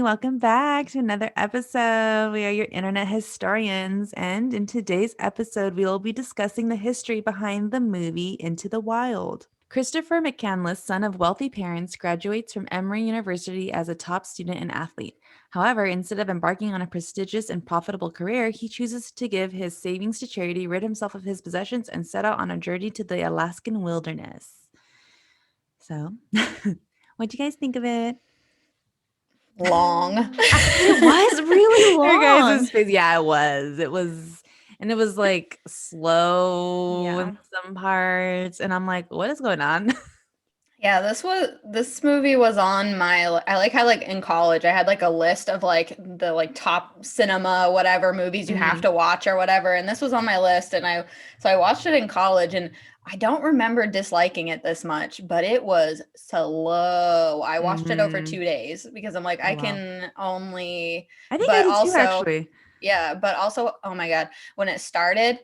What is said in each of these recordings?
welcome back to another episode. We are your internet historians, and in today's episode, we will be discussing the history behind the movie Into the Wild. Christopher Mccandless, son of wealthy parents, graduates from Emory University as a top student and athlete. However, instead of embarking on a prestigious and profitable career, he chooses to give his savings to charity, rid himself of his possessions, and set out on a journey to the Alaskan wilderness. So, what do you guys think of it? Long. It was really Your long. guys' face. Yeah, it was. And it was like slow Yeah. in some parts. And I'm like, what is going on? Yeah, this movie was on my I like how like in college I had like a list of like the like top cinema whatever movies you have Mhm. to watch or whatever, and this was on my list, and I watched it in college, and I don't remember disliking it this much, but it was slow. I watched it over Mhm. 2 days because I'm like Oh, I wow. can only, I think I but did too, also actually. yeah, but also oh my God, when it started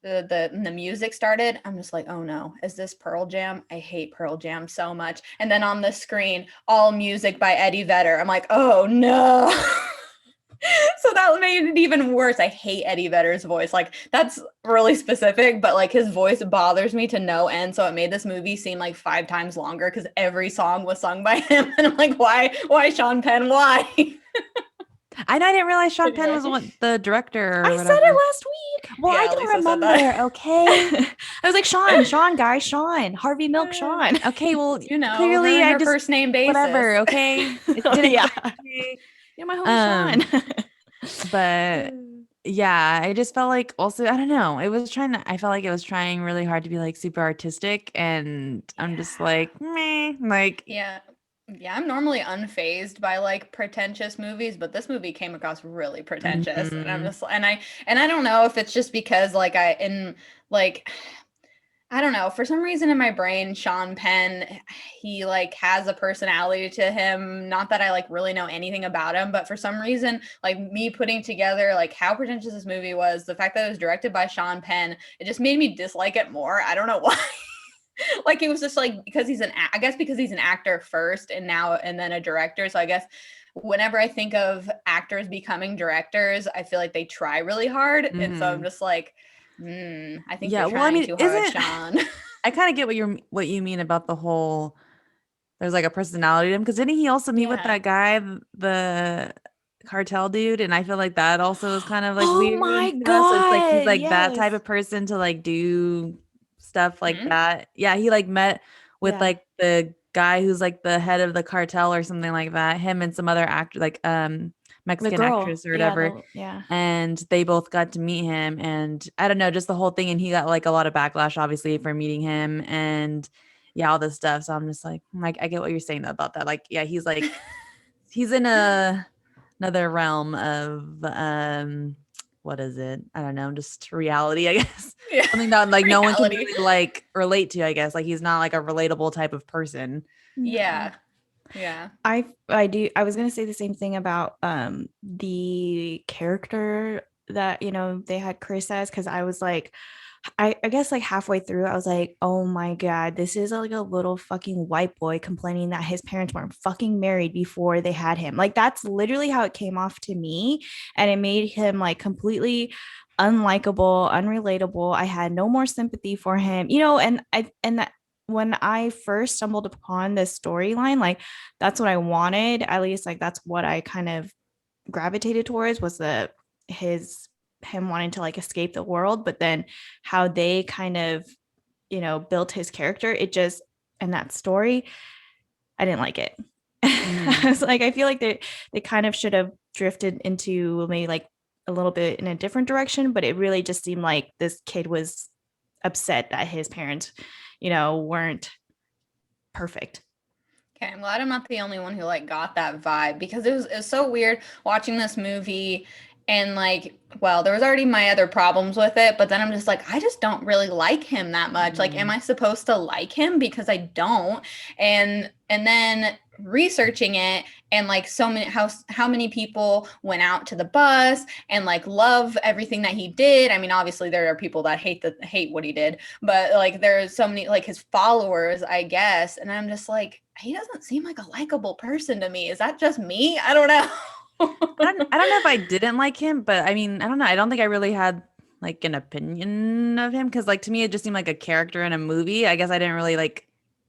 the music started, I'm just like, oh no, is this Pearl Jam? I hate Pearl Jam so much. And then on the screen, all music by Eddie Vedder. I'm like, oh no. So that made it even worse. I hate Eddie Vedder's voice. Like that's really specific, but like his voice bothers me to no end. So it made this movie seem like 5 times longer because every song was sung by him. And I'm like, why Sean Penn? Why? I know I didn't realize Sean Penn Anyway. was the director I or said it whatever. last week. Well, I Yeah, don't Lisa said that. remember, okay? I was like, Sean, guys, Sean, Harvey Milk, Sean. Okay, well, You know, her clearly and I her just first name basis. whatever, okay? It Oh, didn't yeah. click with me. You're my homie, Um, Sean. but yeah, I just felt like also, I don't know, I felt like it was trying really hard to be like super artistic, and I'm just Yeah. like, meh, like, Yeah. Yeah, I'm normally unfazed by like pretentious movies, but this movie came across really pretentious. And I'm mhm, just and I don't know if it's just because like like I don't know, for some reason in my brain, Sean Penn, he like has a personality to him. Not that I like really know anything about him, but for some reason, like me putting together like how pretentious this movie was, the fact that it was directed by Sean Penn, it just made me dislike it more. I don't know why. Like it was just like because I guess because he's an actor first and then a director. So I guess whenever I think of actors becoming directors, I feel like they try really hard, and so I'm mhm. just like, I think you're Yeah, well, I trying mean, too hard, isn't Sean. I kind of get what you mean about the whole there's like a personality to him because didn't he also meet with Yeah. that guy, the cartel dude? And I feel like that also is kind of like Oh weird, my So it's like he's God. like that type Yes. of person to like do stuff like Hmm? that. Yeah, he like met with Yeah. like the guy who's like the head of the cartel or something like that. Him and some other actor, like The Mexican girl. actress or Yeah. whatever. And they both got to meet him, and I don't know, just the whole thing. And he got like a lot of backlash, obviously, for meeting him, and yeah, all this stuff. So I'm just like, I get what you're saying though about that. Like, yeah, he's in another realm of what is it? I don't know, just reality, I guess. Yeah. Something that like no one can Reality. really like relate to, I guess. Like he's not like a relatable type of person. No. Yeah. Yeah. I was gonna say the same thing about the character that they had Chris as, because I was like, I guess like halfway through I was like, oh my God, this is like a little fucking white boy complaining that his parents weren't fucking married before they had him. Like that's literally how it came off to me, and it made him like completely unlikable, unrelatable. I had no more sympathy for him, and that when I first stumbled upon this storyline, like that's what I wanted. At least like that's what I kind of gravitated towards, was the his him wanting to like escape the world, but then how they kind of, built his character, it just, and that story, I didn't like it. I Mhm. was like, I feel like they kind of should have drifted into maybe like a little bit in a different direction, but it really just seemed like this kid was upset that his parents, weren't perfect. Okay, I'm glad I'm not the only one who like got that vibe because it was so weird watching this movie, and like well there was already my other problems with it, but then I'm just like I just don't really like him that much. Like am Mhm. I supposed to like him because I don't? And then researching it, and like so many how many people went out to the bus and like love everything that he did. I mean obviously there are people that hate what he did, but like there's so many like his followers I guess, and I'm just like he doesn't seem like a likable person to me. Is that just me? I don't know. I don't know if I didn't like him, but I mean, I don't know. I don't think I really had like an opinion of him because like to me it just seemed like a character in a movie. I guess I didn't really like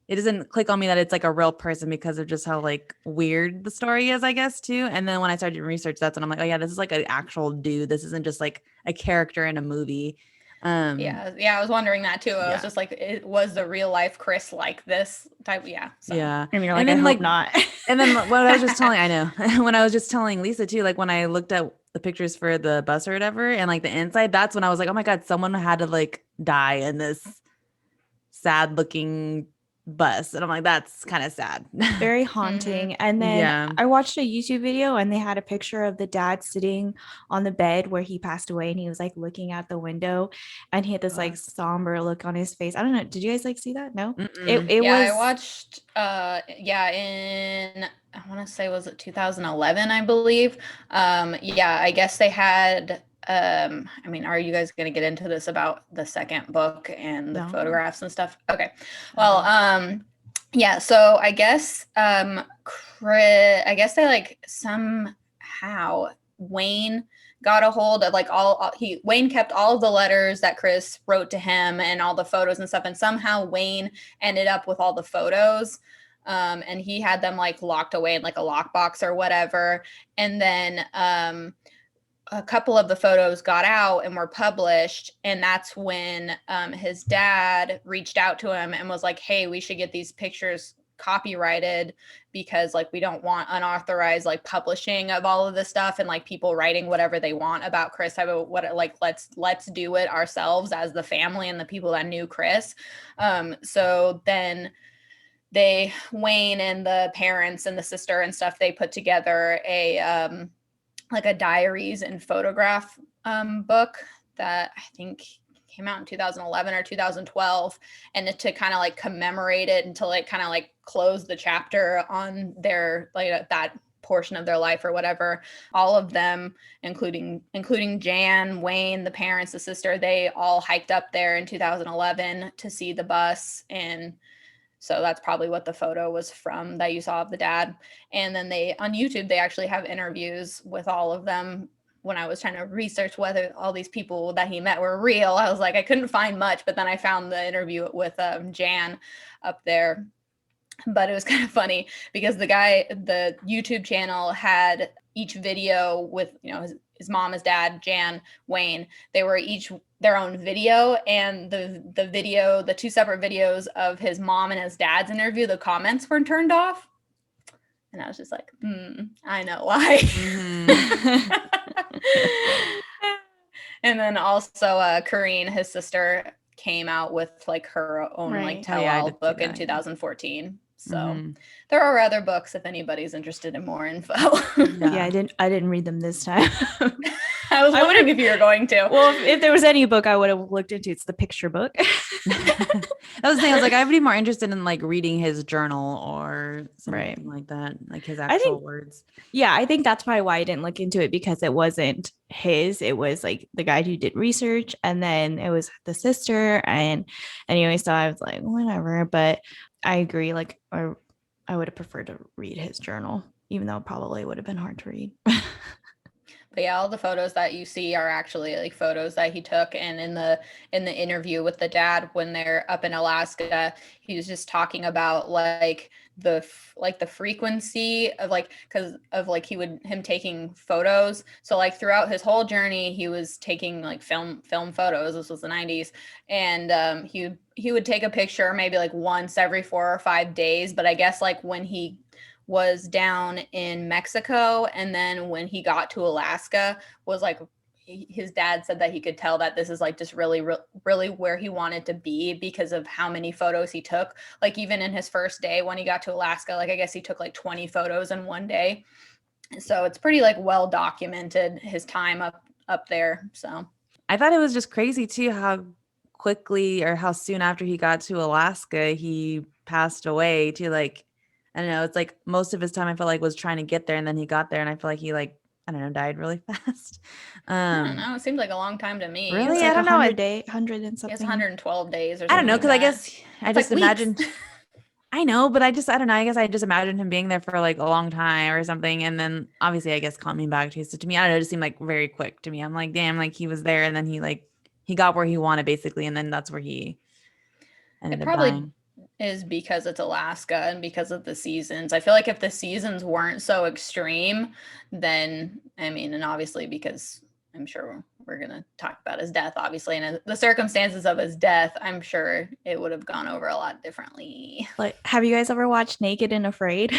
it doesn't click on me that it's like a real person because of just how like weird the story is, I guess, too. And then when I started doing research, that's when I'm like, oh yeah, this is like an actual dude. This isn't just like a character in a movie. Yeah, I was wondering that too. I was Yeah. just like, it was the real life Chris like this type? Yeah. So. Yeah. And you're And like, I then hope like not. and then what I was just telling, I know when I was just telling Lisa too, like when I looked at the pictures for the bus or whatever, and like the inside, that's when I was like, oh my God, someone had to like die in this sad looking bus. And I'm like, that's kind of sad. Very Mm-hmm. haunting. And then Yeah. I watched a YouTube video and they had a picture of the dad sitting on the bed where he passed away and he was like looking out the window and he had this like somber look on his face. I don't know. Did you guys like see that? No? It Yeah, I was watched in I want to say was it 2011, I believe. Yeah, I guess they had I mean, are you guys going to get into this about the second book and the No. photographs and stuff? Okay. Well, yeah, so I guess I guess they like somehow Wayne got a hold of like Wayne kept all of the letters that Chris wrote to him and all the photos and stuff, and somehow Wayne ended up with all the photos, and he had them like locked away in like a lockbox or whatever. And then a couple of the photos got out and were published, and that's when his dad reached out to him and was like, hey, we should get these pictures copyrighted because like we don't want unauthorized like publishing of all of this stuff and like people writing whatever they want about Chris. Let's do it ourselves as the family and the people that knew Chris. So then Wayne and the parents and the sister and stuff, they put together a like a diaries and photograph book that I think came out in 2011 or 2012, and to kind of like commemorate it until like kind of like close the chapter on their like that portion of their life or whatever. All of them, including Jan, Wayne, the parents, the sister, they all hiked up there in 2011 to see the bus. And so that's probably what the photo was from that you saw of the dad. And then on YouTube, they actually have interviews with all of them. When I was trying to research whether all these people that he met were real, I was like, I couldn't find much, but then I found the interview with Jan up there. But it was kind of funny because the YouTube channel had each video with, his mom, his dad, Jan, Wayne. They were each their own video, and the two separate videos of his mom and his dad's interview, the comments were turned off. And I was just like, I know why. Mm-hmm. And then also Kareen, his sister, came out with like her own like tell-all book in 2014. So there are other books if anybody's interested in more info. Yeah, I didn't read them this time. I was wondering if you were going to. Well, if there was any book I would have looked into, it's the picture book. That was the thing. I was like, I'd be more interested in like reading his journal or something like that, like his actual words. Yeah, I think that's probably why I didn't look into it, because it wasn't his. It was like the guy who did research, and then it was the sister. And anyway, so I was like, whatever. But I agree. Like, I would have preferred to read his journal, even though it probably would have been hard to read. But yeah, all the photos that you see are actually like photos that he took. And in the interview with the dad when they're up in Alaska, he was just talking about like the frequency of like, because of like him taking photos. So like throughout his whole journey, he was taking like film photos. This was the 90s, and he would take a picture maybe like once every 4 or 5 days. But I guess like when he was down in Mexico, and then when he got to Alaska, was like his dad said that he could tell that this is like just really where he wanted to be because of how many photos he took. Like even in his first day when he got to Alaska, like I guess he took like 20 photos in one day. So it's pretty like well documented, his time up there. So I thought it was just crazy too how quickly or how soon after he got to Alaska he passed away too. Like I don't know, it's like most of his time I felt like was trying to get there, and then he got there and I feel like he like I don't know, died really fast. I don't know, it seemed like a long time to me. Really? Like I don't know. 100 and something. It's 112 days or something. I don't know, because like I guess I just like imagined I know, but I don't know. I guess I just imagined him being there for like a long time or something. And then obviously, I guess coming back to. So to me, I don't know, it just seemed like very quick to me. I'm like, damn, like he was there and then he got where he wanted basically. And then that's where he It ended up probably dying. is because it's Alaska and because of the seasons. I feel like if the seasons weren't so extreme, then I mean, and obviously because I'm sure we're going to talk about his death, obviously, and the circumstances of his death, I'm sure it would have gone over a lot differently. Like, have you guys ever watched Naked and Afraid?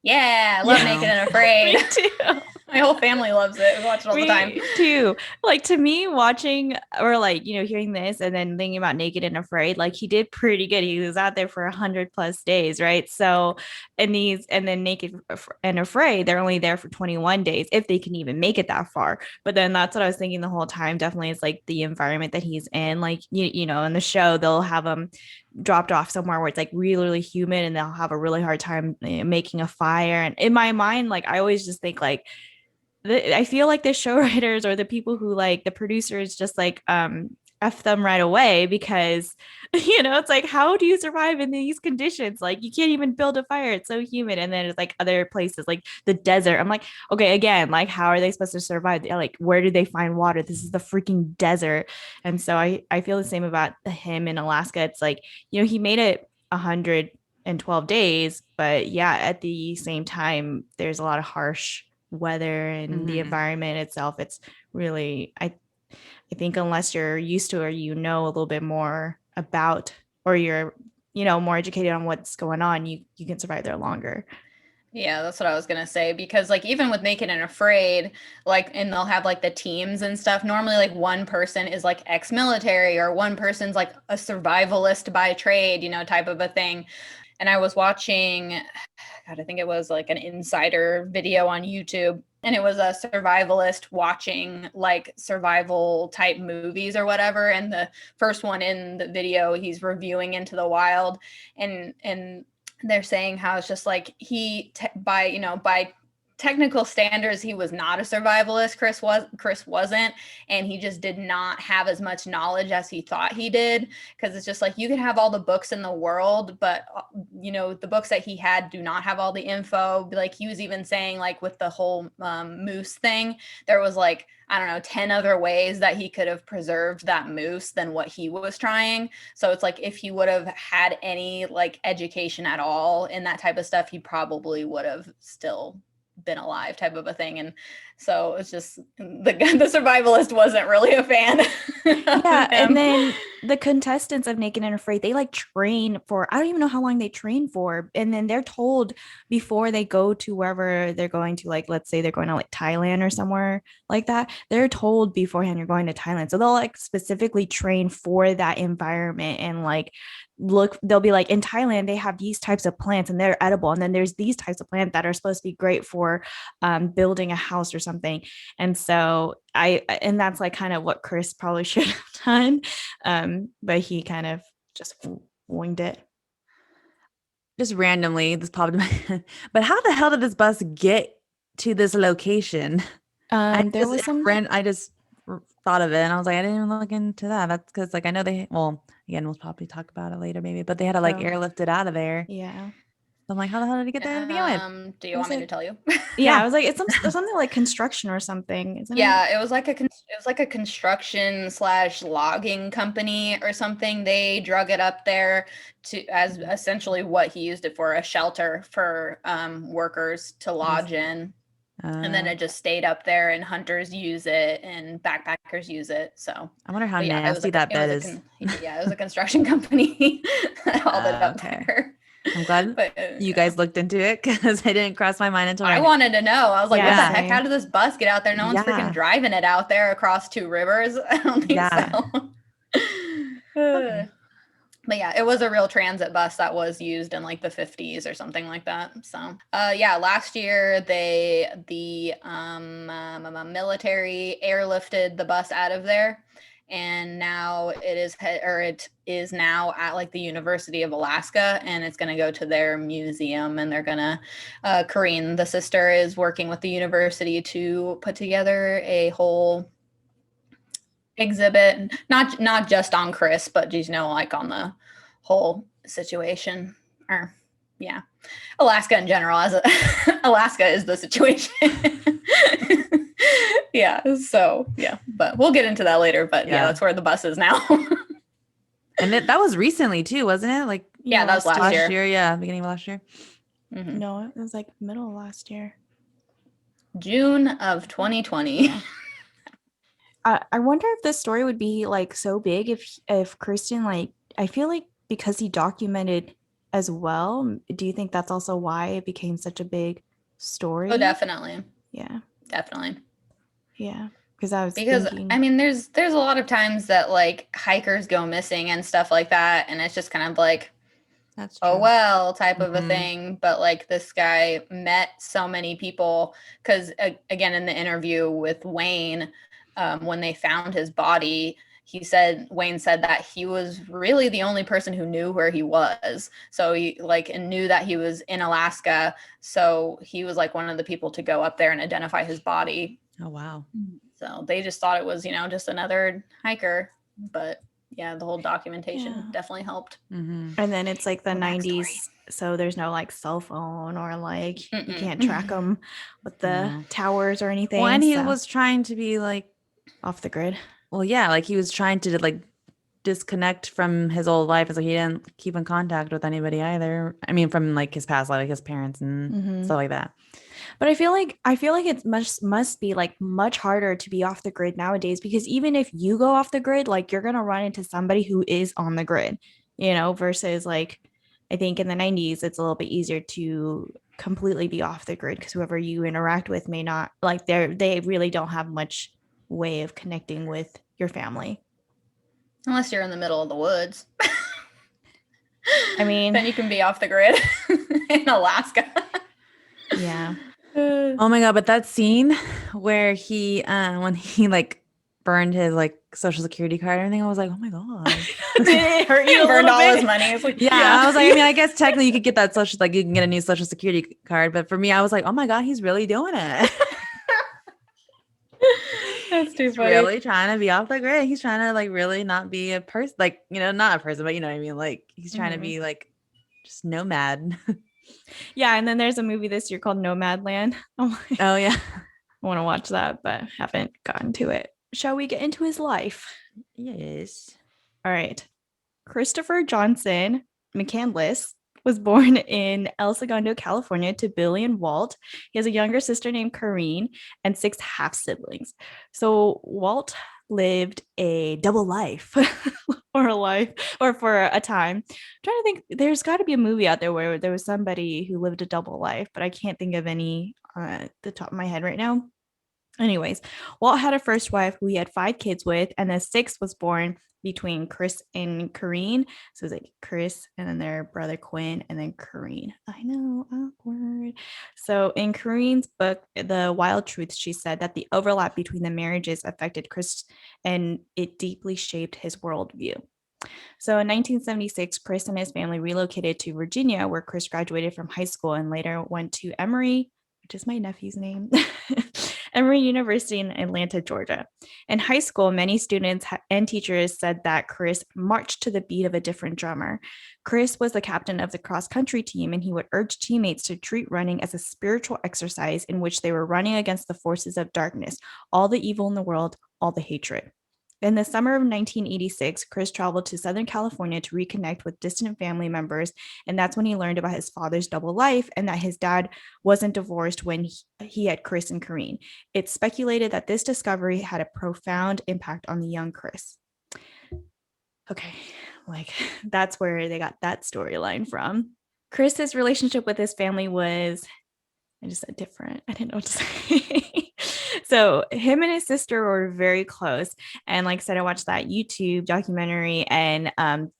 Yeah, I love Yeah, Naked No. and Afraid. me too. My whole family loves it. We watch it all the time. Me too. Like to me, watching or like, hearing this and then thinking about Naked and Afraid, like he did pretty good. He was out there for 100+ days, right? So, and then Naked and Afraid, they're only there for 21 days if they can even make it that far. But then that's what I was thinking the whole time. Definitely is like the environment that he's in. Like, in the show, they'll have him dropped off somewhere where it's like really, really humid and they'll have a really hard time making a fire. And in my mind, like I always just think like, I feel like the show writers or the people who like the producers just like f them right away because it's like how do you survive in these conditions? Like you can't even build a fire, it's so humid. And then it's like other places like the desert. I'm like, okay, again, like how are they supposed to survive? Like where do they find water? This is the freaking desert. And so I feel the same about him in Alaska. It's like, he made it 112 days, but yeah, at the same time there's a lot of harsh weather and the Hmm. environment itself. It's really, I think unless you're used to or a little bit more about or you're more educated on what's going on, you can survive there longer. Yeah, that's what I was gonna say because like even with Naked and Afraid, like and they'll have like the teams and stuff. Normally, like one person is like ex-military or one person's like a survivalist by trade, type of a thing. And I was watching, God, I think it was like an insider video on YouTube, and it was a survivalist watching like survival type movies or whatever. And the first one in the video, he's reviewing Into the Wild, and they're saying how it's just like by technical standards he was not a survivalist. Chris wasn't, and he just did not have as much knowledge as he thought he did, because it's just like you can have all the books in the world, but the books that he had do not have all the info. Like he was even saying like with the whole moose thing, there was like I don't know 10 other ways that he could have preserved that moose than what he was trying. So it's like if he would have had any like education at all in that type of stuff, he probably would have still been alive, type of a thing. And so it's just the survivalist wasn't really a fan Yeah, of and him. then the contestants of Naked and Afraid, they like train for, I don't even know how long they train for. And then they're told before they go to wherever they're going to, like, let's say they're going to like Thailand or somewhere like that. They're told beforehand you're going to Thailand. So they'll like specifically train for that environment and like they'll be like in Thailand, they have these types of plants and they're edible. And then there's these types of plants that are supposed to be great for building a house or something. And so and that's like kind of what Chris probably should have done. But he kind of just winged it. Just randomly, this popped in my head. But how the hell did this bus get to this location? There was some, I just thought of it and I was like, I didn't even look into that. That's because like I know well, again, we'll probably talk about it later maybe, but they had to like oh, airlift it out of there. yeah. So I'm like, how the hell did it get there to begin with? Do I you was want me to like, tell you? yeah, I Yeah. was like, it's something like construction or something, isn't it? Yeah, it was like a construction slash logging company or something. They drug it up there to as essentially what he used it for, a shelter for workers to I lodge see. in. And then it just stayed up there, and hunters use it and backpackers use it. So, I wonder how but yeah, nasty that bed is. it was a construction company that hauled it up Okay. there. I'm glad But you yeah. guys looked into it because I didn't cross my mind until I right now. wanted to know. I was like, what the Yeah, Yeah. heck? How same. did this bus get out there? No one's freaking Yeah. driving it out there across two rivers. I don't think so. Yeah. Okay. But yeah, it was a real transit bus that was used in like the 50s or something like that. So, yeah, last year the military airlifted the bus out of there, and now it is now at like the University of Alaska, and it's going to go to their museum, and they're going to Corrine, the sister, is working with the university to put together a whole exhibit, not just on Chris, but like on the whole situation. Or yeah, Alaska in general as a Alaska is the situation. Yeah, so yeah, but we'll get into that later. But yeah, that's where the bus is now. And that was recently too, wasn't it? Like Yeah, that was last year. Yeah, beginning of last year. Mm-hmm. No, it was like middle of last year. June of 2020. Yeah. I wonder if this story would be like so big if Kristen, like, I feel like because he documented as well, do you think that's also why it became such a big story? Oh, definitely. Yeah. Definitely. Yeah. Because I was Because thinking, I mean, there's a lot of times that like hikers go missing and stuff like that, and it's just kind of like, That's true. oh well, type of a Mhm. thing. But like this guy met so many people because again, in the interview with Wayne, when they found his body, Wayne said that he was really the only person who knew where he was. So he like and knew that he was in Alaska. So he was like one of the people to go up there and identify his body. Oh wow. So they just thought it was, just another hiker. But yeah, the whole documentation definitely helped. Mm-hmm. and then it's like the Little backstory. 90s, so there's no like cell phone or like you Mm-mm. can't track them with the No. towers or anything. Well, and he so was trying to be like, off the grid. well, yeah, like he was trying to like disconnect from his old life, and so he didn't keep in contact with anybody either. I mean, from like his past life, like his parents and Mhm. stuff like that. But I feel like it must be like much harder to be off the grid nowadays, because even if you go off the grid, like you're gonna run into somebody who is on the grid, versus like I think in the 90s it's a little bit easier to completely be off the grid because whoever you interact with may not like they really don't have much way of connecting with your family. Unless you're in the middle of the woods. I mean, then you can be off the grid in Alaska. yeah. Oh my god, but that scene where he when he like burned his like social security card and everything, I was like, oh my god. Did it hurt you a Burned little all bit? his money. It's like, Yeah, I was like, I mean, I guess technically you could get that social, like you can get a new social security card, but for me, I was like, oh my god, he's really doing it. That's too He's funny. really trying to be off the grid. He's trying to like really not be a person, like not a person, but you know what I mean. Like he's trying to be like just nomad. Yeah, and then there's a movie this year called Nomadland. Oh, Oh yeah. I want to watch that, but haven't gotten to it. Shall we get into his life? Yes. All right. Christopher Johnson Mccandless was born in El Segundo, California, to Billy and Walt. He has a younger sister named Corrine and 6 half siblings. So Walt lived a double life or for a time. I'm trying to think, there's got to be a movie out there where there was somebody who lived a double life, but I can't think of any at the top of my head right now. Anyways, Walt had a first wife who he had 5 kids with, and the 6th was born between Chris and Corrine. So it's like Chris and then their brother Quinn and then Corrine. I know, awkward. So in Corrine's book, The Wild Truth, she said that the overlap between the marriages affected Chris and it deeply shaped his worldview. So in 1976, Chris and his family relocated to Virginia, where Chris graduated from high school and later went to Emory, which is my nephew's name, Emory University in Atlanta, Georgia. In high school, many students and teachers said that Chris marched to the beat of a different drummer. Chris was the captain of the cross country team, and he would urge teammates to treat running as a spiritual exercise in which they were running against the forces of darkness, all the evil in the world, all the hatred. In the summer of 1986, Chris traveled to Southern California to reconnect with distant family members, and that's when he learned about his father's double life and that his dad wasn't divorced when he had Chris and Corrine. It's speculated that this discovery had a profound impact on the young Chris. Okay, like that's where they got that storyline from. Chris's relationship with his family was, I just said different. I didn't know what to say. So him and his sister were very close. And like I said, I watched that YouTube documentary, and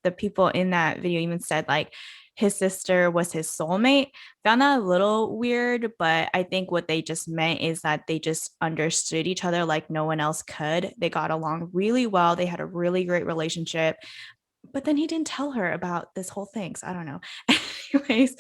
the people in that video even said like his sister was his soulmate. Found that a little weird, but I think what they just meant is that they just understood each other like no one else could. They got along really well. They had a really great relationship. But then he didn't tell her about this whole thing. So I don't know. Anyways,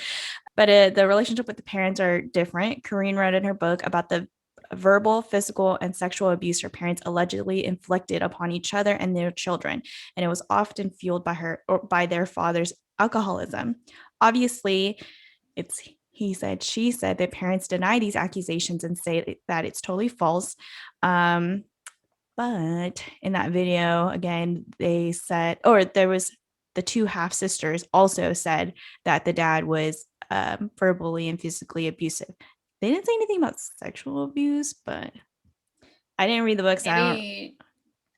but the relationship with the parents are different. Corrine wrote in her book about the verbal, physical, and sexual abuse her parents allegedly inflicted upon each other and their children, and it was often fueled by her or by their father's alcoholism. Obviously, it's he said, she said. The parents deny these accusations and say that it's totally false. But in that video, again, they said, or there was the two half sisters also said that the dad was verbally and physically abusive. They didn't say anything about sexual abuse, but I didn't read the books. I don't. Maybe.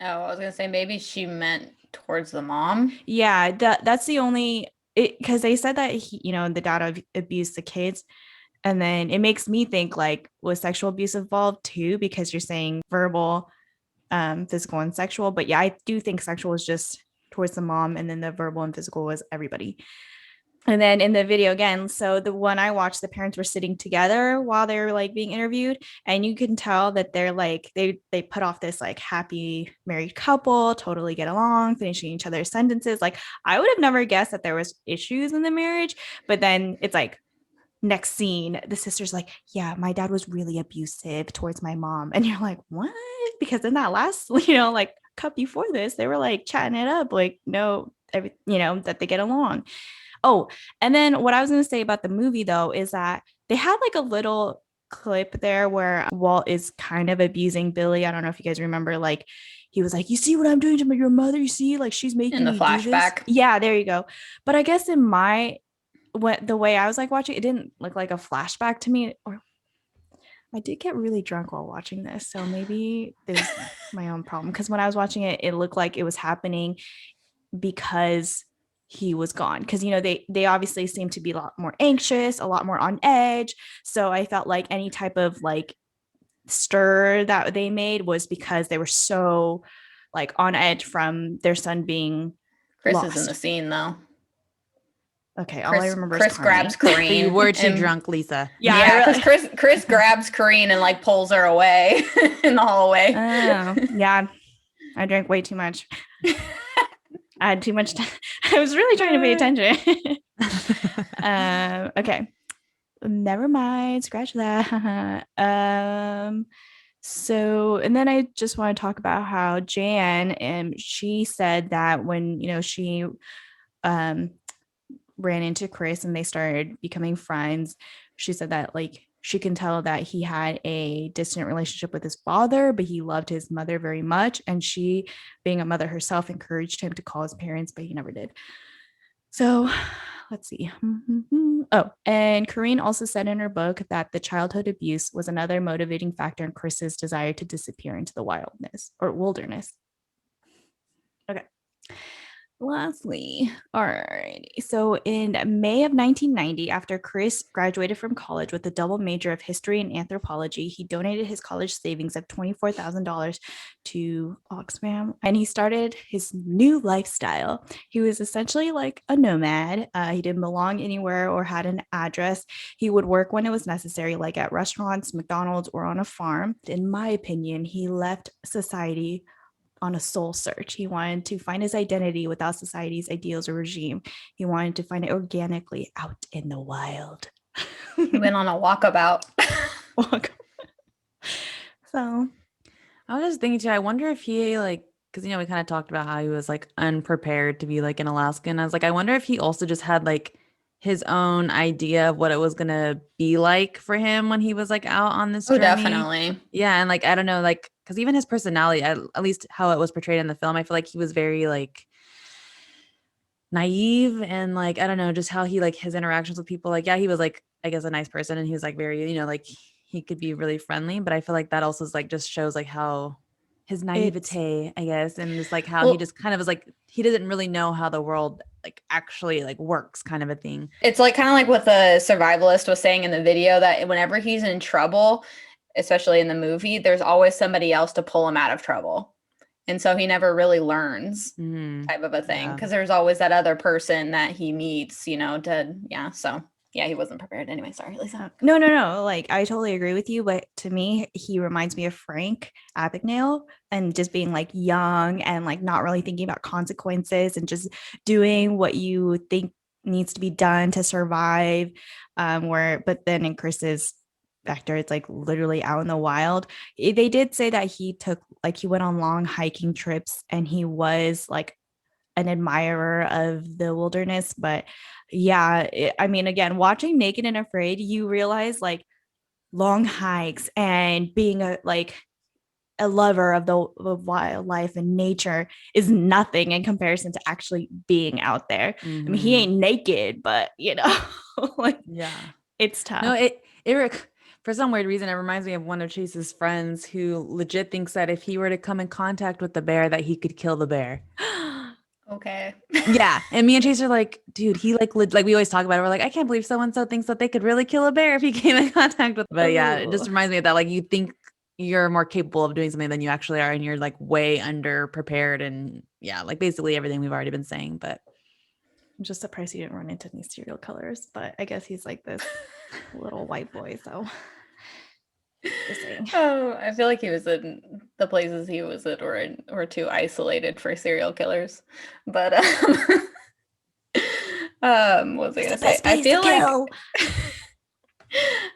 Oh, I was gonna say maybe she meant towards the mom. Yeah, that's the only it because they said that the dad abused the kids, and then it makes me think like was sexual abuse involved too because you're saying verbal, physical and sexual. But yeah, I do think sexual was just towards the mom, and then the verbal and physical was everybody. And then in the video again, so the one I watched, the parents were sitting together while they were like being interviewed, and you can tell that they're like they put off this like happy married couple, totally get along, finishing each other's sentences. Like I would have never guessed that there was issues in the marriage, but then it's like next scene, the sister's like, yeah, my dad was really abusive towards my mom. And you're like, what? Because in that last, like cut before this, they were like chatting it up, like, no, that they get along. Oh, and then what I was going to say about the movie though is that they had like a little clip there where Walt is kind of abusing Billy. I don't know if you guys remember, like, he was like, you see what I'm doing to your mother? You see, like, she's In making the me do this. flashback. Yeah, there you go. But I guess in the way I was like watching it didn't look like a flashback to me, or I did get really drunk while watching this, so maybe this is my own problem because when I was watching it, it looked like it was happening because he was gone, because they obviously seem to be a lot more anxious, a lot more on edge. So I felt like any type of like stir that they made was because they were so like on edge from their son being Chris is in the lost. scene though. Okay, all I remember is Chris Carney. grabs Corrine. You were too and- drunk, Lisa. Yeah, because Chris grabs Corrine and like pulls her away in the hallway. Oh, yeah. I drank way too much. I had too much time. I was really trying to pay attention. Okay. Never mind. Scratch that. So, and then I just want to talk about how Jan, she said that when, she ran into Chris and they started becoming friends, she said that like she can tell that he had a distant relationship with his father, but he loved his mother very much. And she, being a mother herself, encouraged him to call his parents, but he never did. So let's see. Oh, and Corrine also said in her book that the childhood abuse was another motivating factor in Chris's desire to disappear into the wilderness. Okay. Lastly, alrighty. So in May of 1990, after Chris graduated from college with a double major of history and anthropology, he donated his college savings of $24,000 to Oxfam, and he started his new lifestyle. He was essentially like a nomad. He didn't belong anywhere or had an address. He would work when it was necessary, like at restaurants, McDonald's, or on a farm. In my opinion, he left society on a soul search. He wanted to find his identity without society's ideals or regime. He wanted to find it organically out in the wild. He went on a walkabout. So I was just thinking too, I wonder if he like, because we kind of talked about how he was like unprepared to be like in Alaska. And I was like, I wonder if he also just had like his own idea of what it was gonna be like for him when he was like out on this journey. Definitely. Yeah, and like I don't know, like because even his personality, at least how it was portrayed in the film, I feel like he was very like naive and like I don't know, just how he like his interactions with people. Like, yeah, he was like I guess a nice person, and he was like very like he could be really friendly, but I feel like that also is like just shows like how his naivete, I guess, and just like how he just kind of was like he doesn't really know how the world like actually like works, kind of a thing. It's like kind of like what the survivalist was saying in the video, that whenever he's in trouble, especially in the movie, there's always somebody else to pull him out of trouble. And so he never really learns type of a thing, because there's always that other person that he meets, so yeah, he wasn't prepared anyway. Sorry, Lisa. No. Like, I totally agree with you. But to me, he reminds me of Frank Abagnale, and just being like young and like not really thinking about consequences and just doing what you think needs to be done to survive. But then in Chris's factor, it's like literally out in the wild. They did say that he went on long hiking trips, and he was like an admirer of the wilderness. But yeah, I mean, again, watching Naked and Afraid, you realize like long hikes and being a lover of the of wildlife and nature is nothing in comparison to actually being out there. I mean, he Mhm. ain't naked, but like Yeah. it's No, tough. for some weird reason, it reminds me of one of Chase's friends who legit thinks that if he were to come in contact with the bear, that he could kill the bear. Okay. Yeah, and me and Chase are like, dude, he like we always talk about it. We're like, I can't believe so and so thinks that they could really kill a bear if he came in contact with. But yeah, it just Oh, reminds me of that. Like you think you're more capable of doing something than you actually are, and you're like way under prepared. And yeah, like basically everything we've already been saying. But I'm just surprised he didn't run into any serial killers, but I guess he's like this little white boy, so just saying. Oh, I feel like he was in the places he was at were too isolated for serial killers. But what was I It's gonna the say? best place to kill.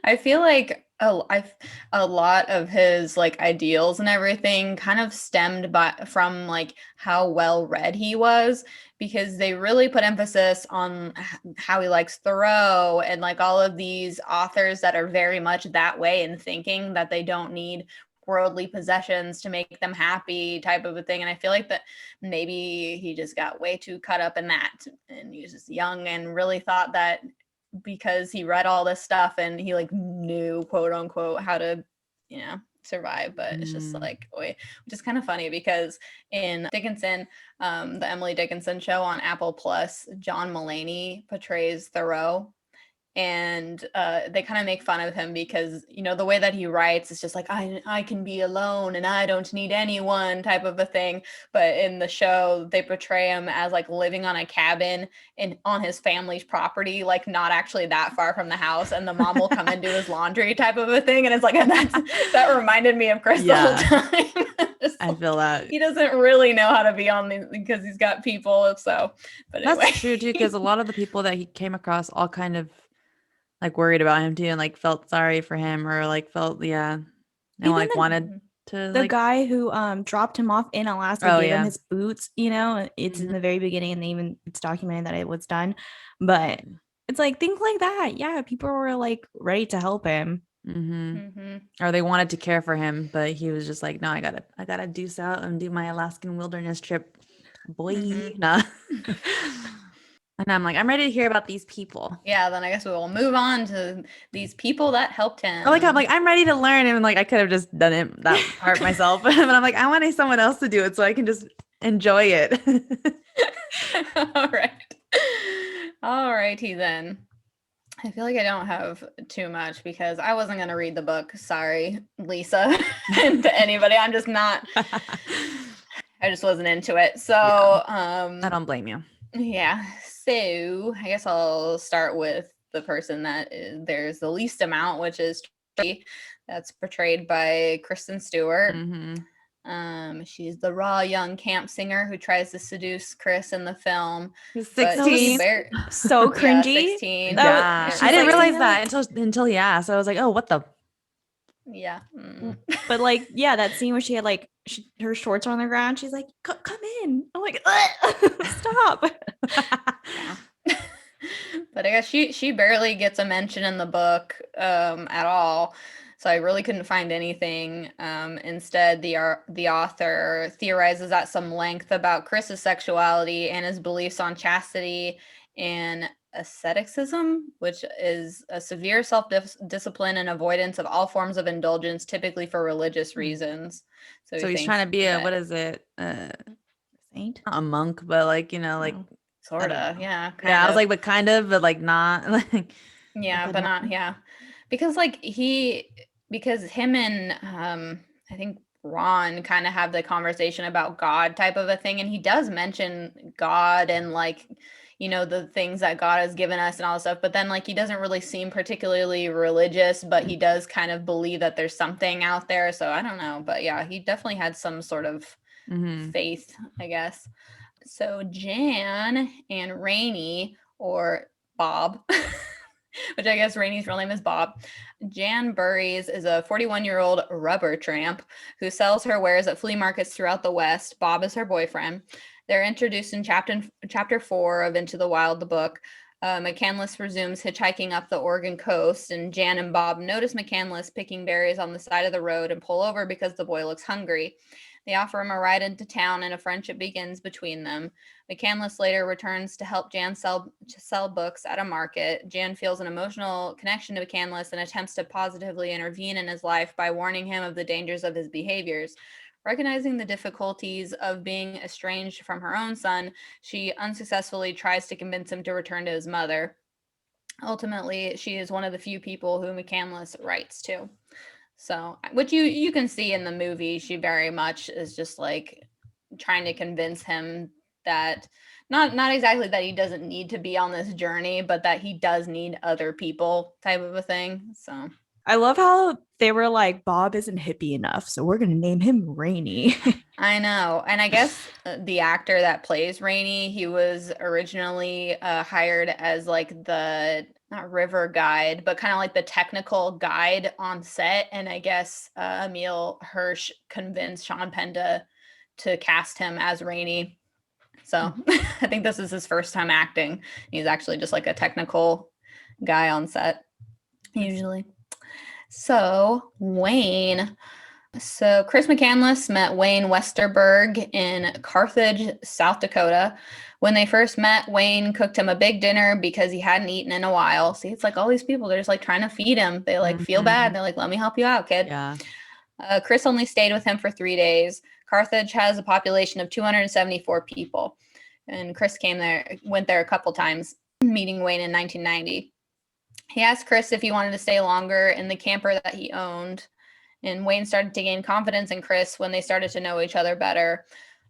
I feel like a lot of his like ideals and everything kind of stemmed from like how well read he was, because they really put emphasis on how he likes Thoreau and like all of these authors that are very much that way in thinking, that they don't need worldly possessions to make them happy type of a thing. And I feel like that maybe he just got way too caught up in that, and he was just young and really thought that because he read all this stuff and he like knew quote unquote how to, survive. But it's just mm, like, which is kind of funny because in Dickinson, the Emily Dickinson show on Apple Plus, John Mulaney portrays Thoreau, and they kind of make fun of him because the way that he writes is just like, I can be alone and I don't need anyone type of a thing. But in the show they portray him as like living on a cabin on his family's property, like not actually that far from the house, and the mom will come and do his laundry type of a thing. And it's like, and that reminded me of Chris the whole yeah, time. Just I like, feel that. he doesn't really know how to be on these because he's got people. So but That's anyway. true too, because a lot of the people that he came across all kind of like worried about him too, and like felt sorry for him or like felt yeah, and Even like wanted to the like guy who dropped him off in Alaska oh gave him yeah. his boots, it's in Mhm. the very beginning and even it's documented that it was done. But it's like things like that. Yeah, people were like ready to help him. Mm-hmm. Mm-hmm. Or they wanted to care for him, but he was just like, no, I gotta deuce out and do my Alaskan wilderness trip, boy. Mm-hmm. Nah. And I'm like, I'm ready to hear about these people. Yeah, then I guess we will move on to these people that helped I'm him. like, I'm ready to learn. And like, I could have just done it that part myself, but I'm like, I want someone else to do it so I can just enjoy it. All right. All righty then. I feel like I don't have too much because I wasn't going to read the book. Sorry, Lisa, and to anybody. I'm just not, I just wasn't into it. So, Yeah, I don't blame you. yeah. So I guess I'll start with the person that there's the least amount, which is Tracy, that's portrayed by Kristen Stewart. Mm-hmm. She's the raw young camp singer who tries to seduce Chris in the film, He's but she 16. So yeah, cringy. 16. Yeah, She's I didn't like Really? realize singing that like, until he asked. I was like, oh, what the? Yeah. but like, yeah, that scene where she had like her shorts are on the ground. She's like, come in. I'm like, stop. Yeah. But I guess she barely gets a mention in the book at all. So I really couldn't find anything. Instead, the author theorizes at some length about Chris's sexuality and his beliefs on chastity and asceticism, which is a severe self-discipline and avoidance of all forms of indulgence, typically for religious Hmm. reasons. So he So he's thinks trying to be a that what is it? Saint. Not a monk, but like like Oh, I don't sorta, know. yeah, Yeah, kind I was of. like, but kind of, but like not like Yeah, but but not. not, yeah. Because like because him and I think Ron kind of have the conversation about God type of a thing, and he does mention God and like the things that God has given us and all this stuff, but then like he doesn't really seem particularly religious, but he does kind of believe that there's something out there. So I don't know, but yeah, he definitely had some sort of mm-hmm. faith, I guess. So Jan and Rainey, or Bob, which I guess Rainey's real name is Bob. Jan Burries is a 41-year-old rubber tramp who sells her wares at flea markets throughout the West. Bob is her boyfriend. They're introduced in chapter 4 of Into the Wild, the book. Mccandless resumes hitchhiking up the Oregon coast, and Jan and Bob notice Mccandless picking berries on the side of the road and pull over because the boy looks hungry. They offer him a ride into town, and a friendship begins between them. Mccandless later returns to help Jan sell books at a market. Jan feels an emotional connection to Mccandless and attempts to positively intervene in his life by warning him of the dangers of his behaviors. Recognizing the difficulties of being estranged from her own son, she unsuccessfully tries to convince him to return to his mother. Ultimately, she is one of the few people who Mccandless writes to. So, which you can see in the movie, she very much is just like trying to convince him that not exactly that he doesn't need to be on this journey, but that he does need other people, type of a thing. So I love how they were like, Bob isn't hippie enough, so we're gonna name him Rainy. I know. And I guess the actor that plays Rainy, he was originally hired as like the not river guide, but kind of like the technical guide on set. And I guess Emil Hirsch convinced Sean Penn to cast him as Rainy. So I think this is his first time acting. He's actually just like a technical guy on set, usually. So Wayne. So Chris Mccandless met Wayne Westerberg in Carthage, South Dakota. When they first met, Wayne cooked him a big dinner because he hadn't eaten in a while. See, it's like all these people, they're just like trying to feed him. They like feel bad. They're like, let me help you out, kid. Yeah. Chris only stayed with him for 3 days. Carthage has a population of 274 people. And Chris went there a couple times, meeting Wayne in 1990. He asked Chris if he wanted to stay longer in the camper that he owned. And Wayne started to gain confidence in Chris when they started to know each other better.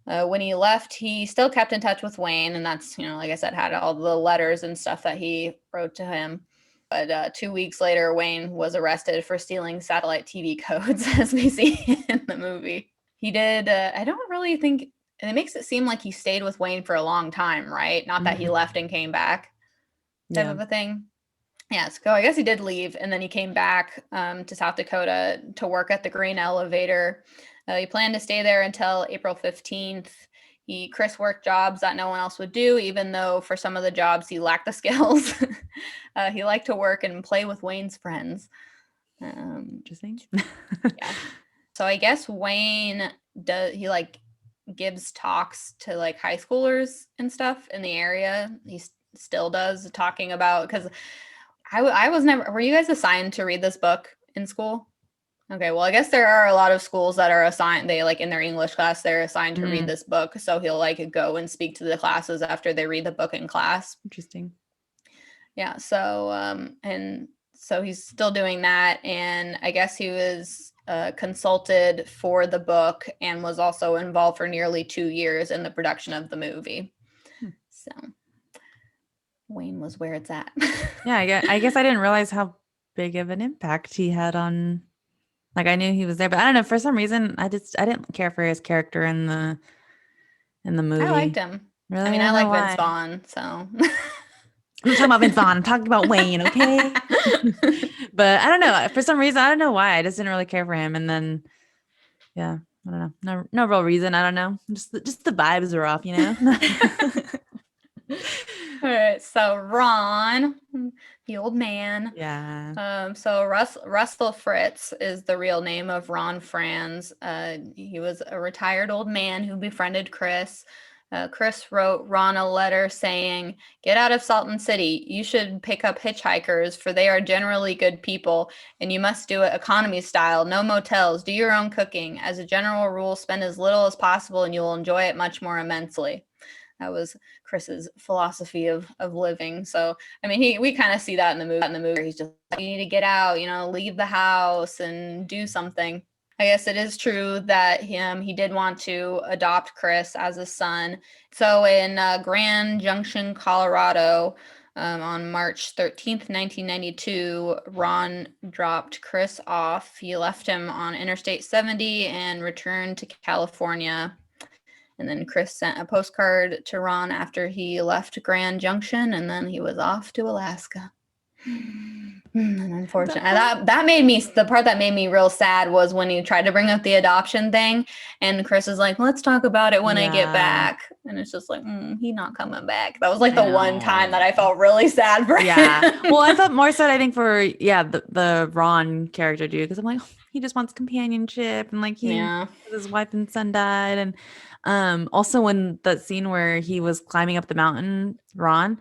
When he left, he still kept in touch with Wayne, and that's, like I said, had all the letters and stuff that he wrote to him. But 2 weeks later, Wayne was arrested for stealing satellite TV codes, as we see in the movie. He did, I don't really think, and it makes it seem like he stayed with Wayne for a long time, right? Not that he left and came back type of a thing. Yeah, so I guess he did leave, and then he came back to South Dakota to work at the grain elevator. He planned to stay there until April 15th. Chris worked jobs that no one else would do, even though for some of the jobs he lacked the skills. He liked to work and play with Wayne's friends. Interesting. Yeah. So I guess Wayne gives talks to like high schoolers and stuff in the area. He still does, talking about, because I was never, were you guys assigned to read this book in school? Okay, well, I guess there are a lot of schools that are assigned, they like in their English class, they're assigned to read this book. So he'll like go and speak to the classes after they read the book in class. Interesting. Yeah, so and so he's still doing that, and I guess he was consulted for the book and was also involved for nearly 2 years in the production of the movie. So Wayne was where it's at. Yeah, I guess I didn't realize how big of an impact he had on, like, I knew he was there, but I don't know, for some reason I didn't care for his character in the movie. I liked him. Really? I mean, I I don't know like Vince why. Vaughn, so I'm not talking about Vince Vaughn. I'm talking about Wayne, okay? But I don't know. For some reason, I don't know why. I just didn't really care for him. And then, yeah, I don't know. No real reason. I don't know. Just the vibes are off, All right, so Ron, the old man. Yeah. So Russell Fritz is the real name of Ron Franz. He was a retired old man who befriended Chris. Chris wrote Ron a letter saying, "Get out of Salton City. You should pick up hitchhikers, for they are generally good people, and you must do it economy style, no motels, do your own cooking. As a general rule, spend as little as possible and you will enjoy it much more immensely." That was Chris's philosophy of living. So I mean, we kind of see that in the movie. Where he's just like, you need to get out, leave the house and do something. I guess it is true that he did want to adopt Chris as a son. So in Grand Junction, Colorado, on March 13th, 1992, Ron dropped Chris off. He left him on Interstate 70 and returned to California. And then Chris sent a postcard to Ron after he left Grand Junction, and then he was off to Alaska. Unfortunately, that made me, the part that made me real sad was when he tried to bring up the adoption thing, and Chris is like, "Let's talk about it when I get Yeah. back," and it's just like, he not coming back. That was I like the one time that I know. felt really sad for Yeah. him. Well, I felt more sad, I think, for the Ron character dude, because I'm like, he just wants companionship, and like Yeah. his wife and son died, and also when that scene where he was climbing up the mountain, Ron,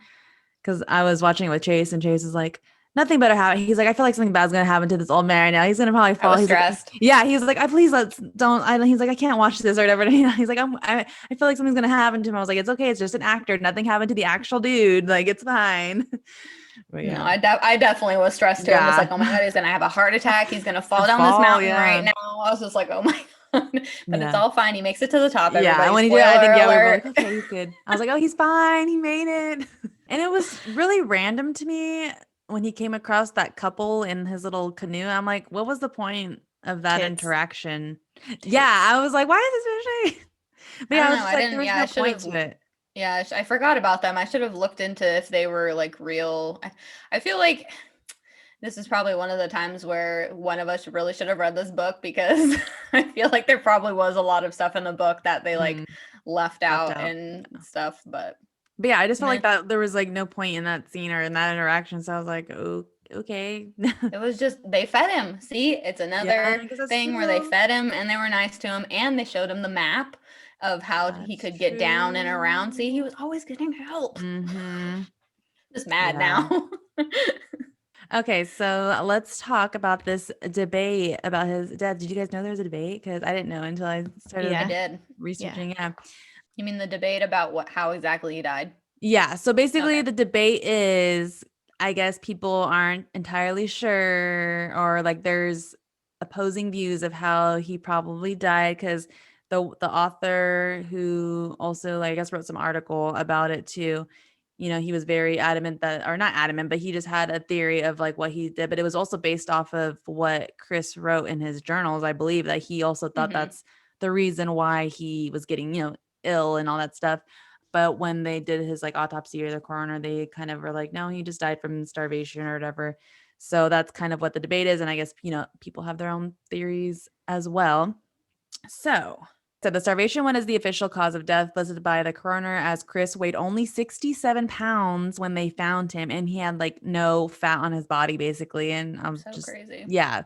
because I was watching it with Chase, and Chase is like, nothing better happen. He's like, I feel like something bad's gonna happen to this old man right now. He's gonna probably I fall. was He's like, stressed. yeah. He's like, I please let's don't. He's like, I can't watch this or whatever. He's like, I feel like something's gonna happen to him. I was like, it's okay. It's just an actor. Nothing happened to the actual dude. Like, it's fine. But No, yeah, I definitely was stressed too. I'm just yeah. like, oh my God, he's gonna have a heart attack. He's gonna fall A down this fall, mountain right yeah, now. I was just like, oh my God. But it's yeah, all fine. He makes it to the top, yeah. And everybody. when he did, I Spoiler think, yeah, we were like, alert. okay, he's good. I was like, oh, he's fine. He made it. And it was really random to me when he came across that couple in his little canoe. I'm like, what was the point of that Tits. interaction? Yeah, Tits. I was like, why is this fish? But I yeah, I don't was know. just I like, there didn't, was yeah, I no should point have, to it. yeah, I forgot about them. I should have looked into if they were like real. I feel like this is probably one of the times where one of us really should have read this book, because I feel like there probably was a lot of stuff in the book that they like Mhm, left left out out. and Yeah. stuff. But But yeah, I just felt meh. like that there was like no point in that scene or in that interaction. So I was like, oh, okay. It was just they fed him. See, it's Yeah, another I guess that's thing where they true. fed him and they were nice to him, and they showed him the map of how he That's could get down and around. See, he true. was always getting help. Mm-hmm. Just mad Yeah. now. Okay, so let's talk about this debate about his death. Did you guys know there was a debate? Because I didn't know until I I started Yeah. did. Yeah. researching. Yeah. You mean the debate about how exactly he died? Yeah. So basically, Okay. the debate is, I guess people aren't entirely sure, or like there's opposing views of how he probably died, because the author who also, like, I guess, wrote some article about it too. He was very adamant that, or not adamant, but he just had a theory of like what he did, but it was also based off of what Chris wrote in his journals. I believe that he also thought Mm-hmm. that's the reason why he was getting, ill and all that stuff. But when they did his like autopsy, or the coroner, they kind of were like, no, he just died from starvation or whatever. So that's kind of what the debate is. And I guess, people have their own theories as well. So the starvation one is the official cause of death listed by the coroner, as Chris weighed only 67 pounds when they found him, and he had like no fat on his body basically. And I'm So just, crazy. yeah.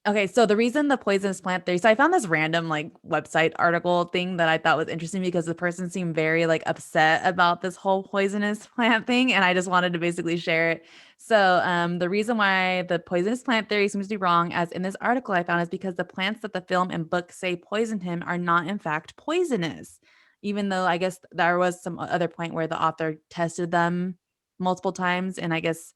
Okay, so the reason the poisonous plant theory, so I found this random like website article thing that I thought was interesting, because the person seemed very like upset about this whole poisonous plant thing, and I just wanted to basically share it. So the reason why the poisonous plant theory seems to be wrong, as in this article I found, is because the plants that the film and book say poisoned him are not in fact poisonous, even though I guess there was some other point where the author tested them multiple times, and I guess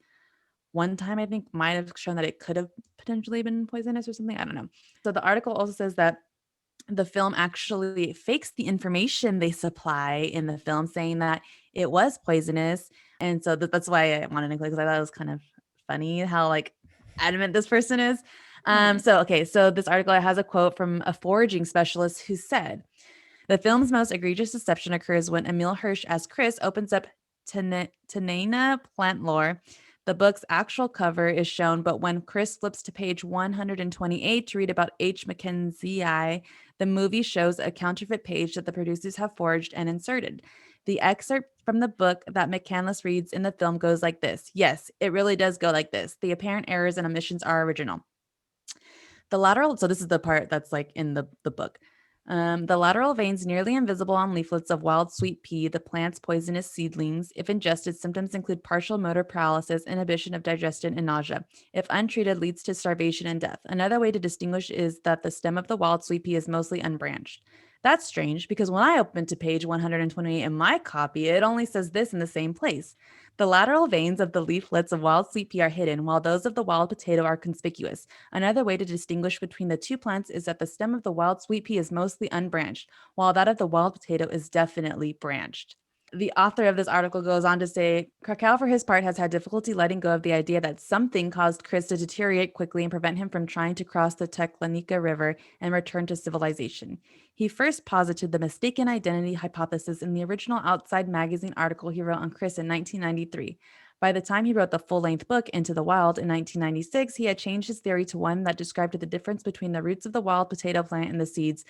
one time I think might have shown that it could have potentially been poisonous or something. I don't know. So the article also says that the film actually fakes the information they supply in the film, saying that it was poisonous. And so that's why I wanted to click, because I thought it was kind of funny how like adamant this person is. Hmm. So this article has a quote from a foraging specialist who said, the film's most egregious deception occurs when Emil Hirsch as Chris opens up Tanana plant lore. The book's actual cover is shown, but when Chris flips to page 128 to read about H. Mackenzie, the movie shows a counterfeit page that the producers have forged and inserted. The excerpt from the book that Mccandless reads in the film goes like this. Yes, it really does go like this. The apparent errors and omissions are original. The lateral, so this is the part that's like in the book. The lateral veins nearly invisible on leaflets of wild sweet pea, the plant's poisonous seedlings. If ingested, symptoms include partial motor paralysis, inhibition of digestion, and nausea. If untreated, leads to starvation and death. Another way to distinguish is that the stem of the wild sweet pea is mostly unbranched. That's strange, because when I opened to page 128 in my copy, it only says this in the same place. The lateral veins of the leaflets of wild sweet pea are hidden, while those of the wild potato are conspicuous. Another way to distinguish between the two plants is that the stem of the wild sweet pea is mostly unbranched, while that of the wild potato is definitely branched. The author of this article goes on to say, Krakow, for his part, has had difficulty letting go of the idea that something caused Chris to deteriorate quickly and prevent him from trying to cross the Teklanika River and return to civilization. He first posited the mistaken identity hypothesis in the original Outside magazine article he wrote on Chris in 1993. By the time he wrote the full-length book Into the Wild in 1996, he had changed his theory to one that described the difference between the roots of the wild potato plant and the seeds,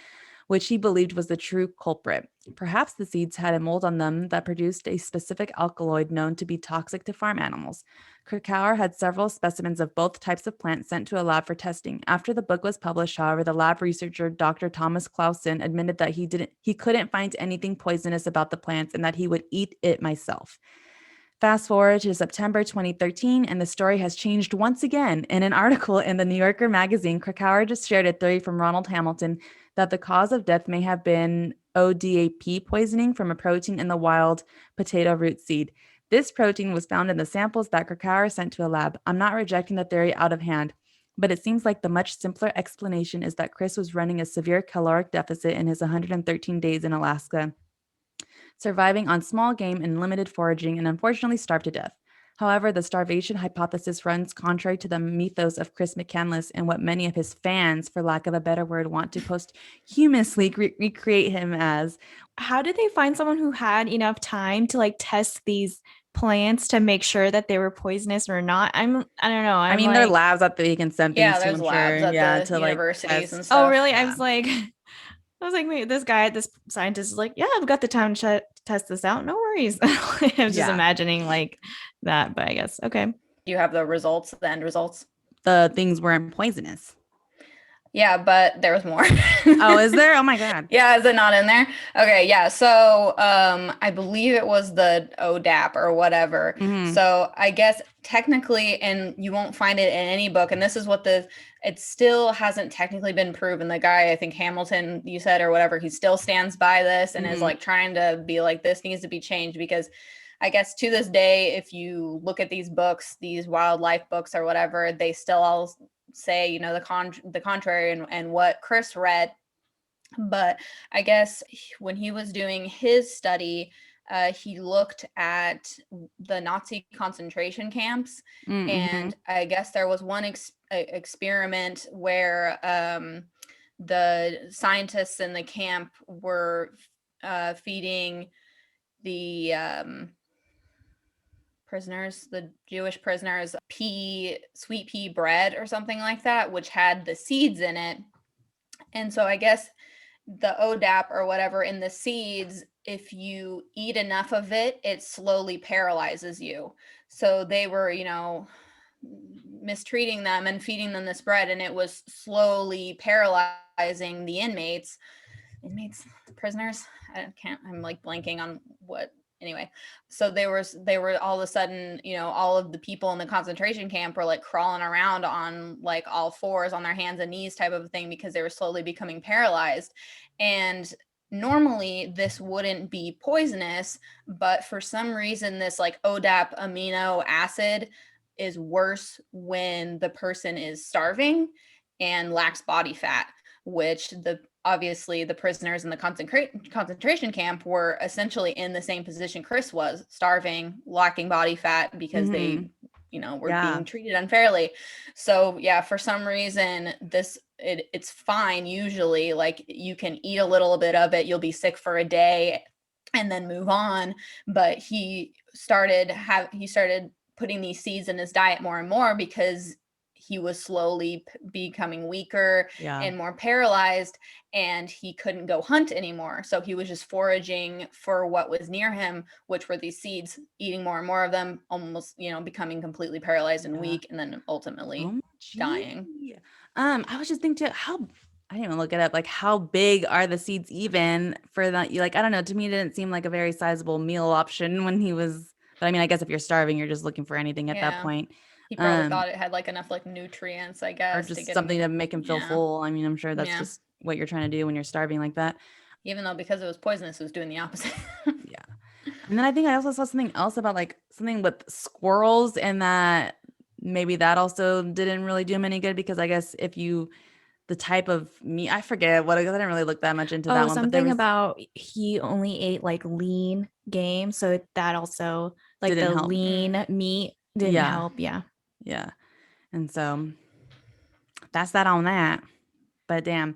which he believed was the true culprit. Perhaps the seeds had a mold on them that produced a specific alkaloid known to be toxic to farm animals. Krakauer had several specimens of both types of plants sent to a lab for testing. After the book was published, however, the lab researcher Dr. Thomas Clausen admitted that he couldn't find anything poisonous about the plants and that he would eat it myself. Fast forward to September 2013, and the story has changed once again. In an article in the New Yorker magazine, Krakauer just shared a theory from Ronald Hamilton that the cause of death may have been ODAP poisoning from a protein in the wild potato root seed. This protein was found in the samples that Krakauer sent to a lab. I'm not rejecting the theory out of hand, but it seems like the much simpler explanation is that Chris was running a severe caloric deficit in his 113 days in Alaska, surviving on small game and limited foraging, and unfortunately starved to death. However, the starvation hypothesis runs contrary to the mythos of Chris Mccandless and what many of his fans, for lack of a better word, want to posthumously recreate him as. How did they find someone who had enough time to like test these plants to make sure that they were poisonous or not? I don't know. I I'm mean, there are like, labs that they can send Yeah, things to, there's I'm sure. labs at Yeah, the to like universities and test. oh, stuff. really? Yeah. I was like, wait, this scientist is like, yeah, I've got the time to test this out. No worries. I was just Yeah. imagining like that, but I guess okay. Do you have the results, the end results? The things weren't poisonous. Yeah, but there was more. Oh, is there? Oh my God. Yeah, is it not in there? Okay, yeah. So, I believe it was the ODAP or whatever. Mhm. So, I guess technically, and you won't find it in any book, and this is what it still hasn't technically been proven. The guy, I think Hamilton, you said, or whatever, he still stands by this and is Mhm. like trying to be like, this needs to be changed because I guess to this day, if you look at these books, these wildlife books or whatever, they still all say, the contrary and what Chris read. But I guess when he was doing his study, he looked at the Nazi concentration camps, Mhm. and I guess there was one experiment where the scientists in the camp were feeding the prisoners, the Jewish prisoners, sweet pea bread or something like that, which had the seeds in it. And so I guess the ODAP or whatever in the seeds, if you eat enough of it, it slowly paralyzes you. So they were, mistreating them and feeding them this bread, and it was slowly paralyzing the prisoners. I'm like blanking on what. Anyway, so they were all of a sudden, all of the people in the concentration camp were like crawling around on like all fours on their hands and knees type of thing because they were slowly becoming paralyzed. And normally this wouldn't be poisonous, but for some reason this like ODAP amino acid is worse when the person is starving and lacks body fat, which obviously the prisoners in the concentration camp were essentially in the same position Chris was, starving, lacking body fat because Mhm. they were Yeah. being treated unfairly. So yeah, for some reason it's fine usually, like you can eat a little bit of it, you'll be sick for a day and then move on. But he started putting these seeds in his diet more and more because he was slowly becoming weaker Yeah. and more paralyzed, and he couldn't go hunt anymore. So he was just foraging for what was near him, which were these seeds, eating more and more of them, almost, becoming completely paralyzed and Yeah. weak, and then ultimately Oh, gee. dying. I was just thinking too, I didn't even look it up. Like, how big are the seeds even for that? You like, I don't know. To me, it didn't seem like a very sizable meal option when he was. But I mean, I guess if you're starving, you're just looking for anything at that Yeah. point. He probably Um, thought it had like enough like nutrients, I or guess, to just get something him. to make him feel Yeah. full. I mean, I'm sure that's Yeah. just what you're trying to do when you're starving like that. Even though because it was poisonous, it was doing the opposite. Yeah. And then I think I also saw something else about like something with squirrels, and that maybe that also didn't really do him any good because I guess if you the type of meat, I forget what, I didn't really look that much into that Oh, one, but there something was about he only ate like lean game, so that also like didn't the help. lean meat didn't Yeah. help. Yeah. Yeah. And so that's that on that. But damn.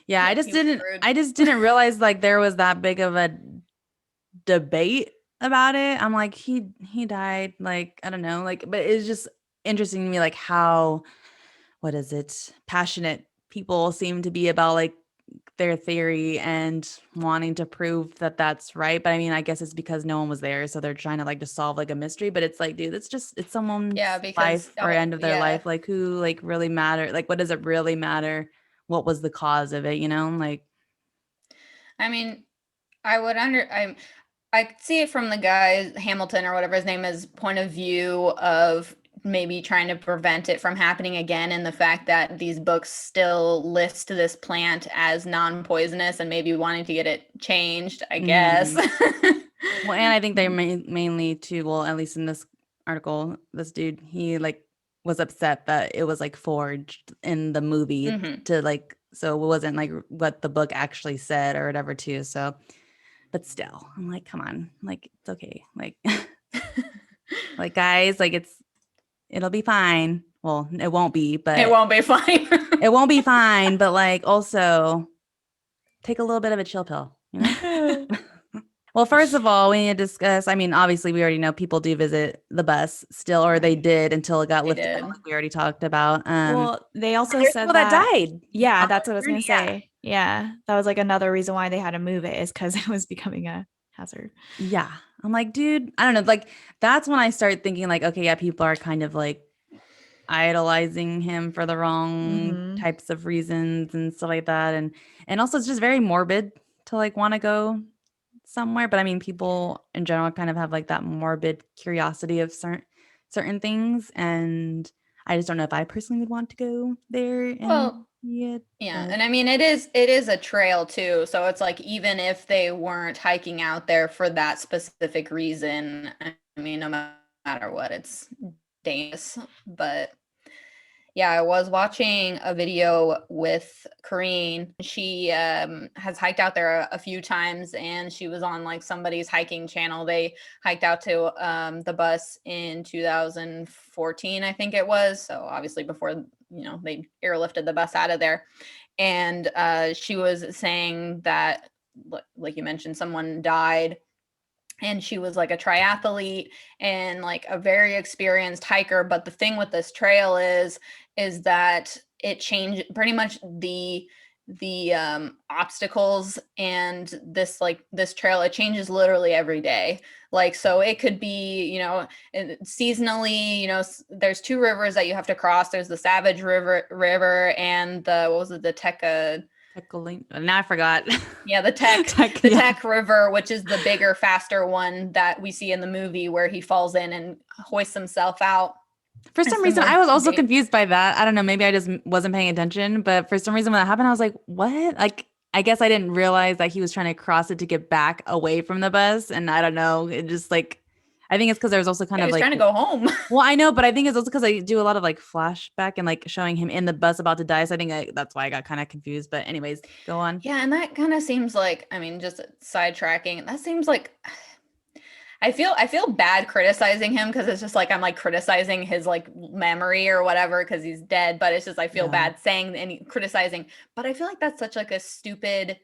Yeah, Yep, he was screwed. I just didn't realize like there was that big of a debate about it. I'm like, he died, like, I don't know, like, but it's just interesting to me, like, how, what is it, passionate people seem to be about, like, their theory and wanting to prove that that's right. But I mean, I guess it's because no one was there, so they're trying to like to solve like a mystery. But it's like, dude, it's Yeah, someone's because life or end of their yeah. life. Like, who like really matter? Like, what does it really matter? What was the cause of it? You know, like, I mean, I would under I could see it from the guy Hamilton or whatever his name is point of view of maybe trying to prevent it from happening again, and the fact that these books still list this plant as non-poisonous and maybe wanting to get it changed, I guess. mhm. Well, and I think they mainly too. Well, at least in this article, this dude, he like was upset that it was like forged in the movie Hmm. to like, so it wasn't like what the book actually said or whatever too. So, but still, I'm like, come on, like it's okay, like, like guys, like it'll be fine. Well, it won't be, It but won't be fine. it won't be fine. But like, also take a little bit of a chill pill, you know? Well, first of all, we need to discuss. I mean, obviously, we already know people do visit the bus still, or they Right. did until it got They lifted down, did. like we already talked about. Well, they But also there's said people that that, died yeah, on that's what I the was gonna journey. Yeah, say. Yeah, that was like another reason why they had to move it is because it was becoming a hazard. yeah. I'm like, dude, I don't know. Like, that's when I start thinking, like, okay, yeah, people are kind of like idolizing him for the wrong Mm-hmm. types of reasons and stuff like that, and also it's just very morbid to like want to go somewhere. But I mean, people in general kind of have like that morbid curiosity of certain things, and I just don't know if I personally would want to go there and Well, see it. yeah, But and I mean it is a trail too. So it's like even if they weren't hiking out there for that specific reason, I mean no matter what, it's dangerous. But yeah, I was watching a video with Corrine. She has hiked out there a few times, and she was on like somebody's hiking channel. They hiked out to the bus in 2014, I think it was. So obviously before they airlifted the bus out of there, and she was saying that, like you mentioned, someone died and she was like a triathlete and like a very experienced hiker. But the thing with this trail is that it changed pretty much the obstacles, and this trail, it changes literally every day. Like, so it could be, seasonally, there's two rivers that you have to cross. There's the Savage River and the, what was it, the heckling, now I forgot. yeah, the tech Tech, the yeah. tech river, which is the bigger, faster one that we see in the movie where he falls in and hoists himself out. For It's some the reason, more I was also confused by that. I don't know. Maybe I just wasn't paying attention. But for some reason, when that happened, I was like, what? Like, I guess I didn't realize that he was trying to cross it to get back away from the bus. And I don't know. It just like, I think it's because there was also kind yeah, of he's like, trying to go home. well, I know, but I think it's also because I do a lot of like flashback and like showing him in the bus about to die. So I think that's why I got kind of confused. But, anyways, go on. Yeah, and that kind of seems like, I mean, just sidetracking, that seems like, I feel bad criticizing him because it's just like I'm like criticizing his like memory or whatever because he's dead, but it's just I feel Yeah. bad saying and criticizing. But I feel like that's such like a stupid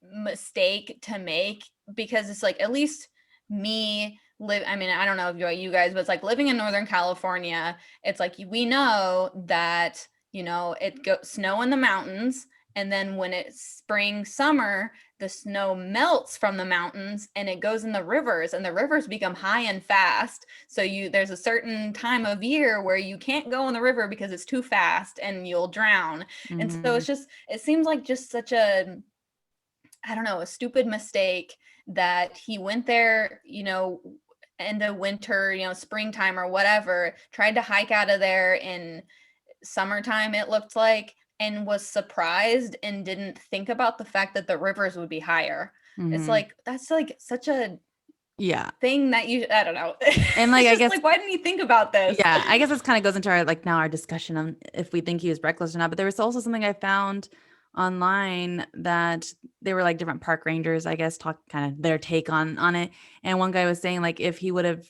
mistake to make, because it's like, at least me live, I mean, I don't know if you guys, but it's like living in Northern California, it's like we know that it go snow in the mountains, and then when it's spring, summer, the snow melts from the mountains and it goes in the rivers, and the rivers become high and fast. So there's a certain time of year where you can't go in the river because it's too fast and you'll drown. And so Hmm. it's just, it seems like just such a, I don't know, a stupid mistake that he went there, end of winter, springtime or whatever, tried to hike out of there in summertime, it looked like, and was surprised and didn't think about the fact that the rivers would be higher. It's Hmm. like, that's like such a Yeah. thing that I don't know. And like, It's I just guess like, why didn't you think about this? yeah, I guess this kind of goes into our like now our discussion on if we think he was reckless or not. But there was also something I found online that they were like different park rangers, I guess, talk kind of their take on it. And one guy was saying like if he would have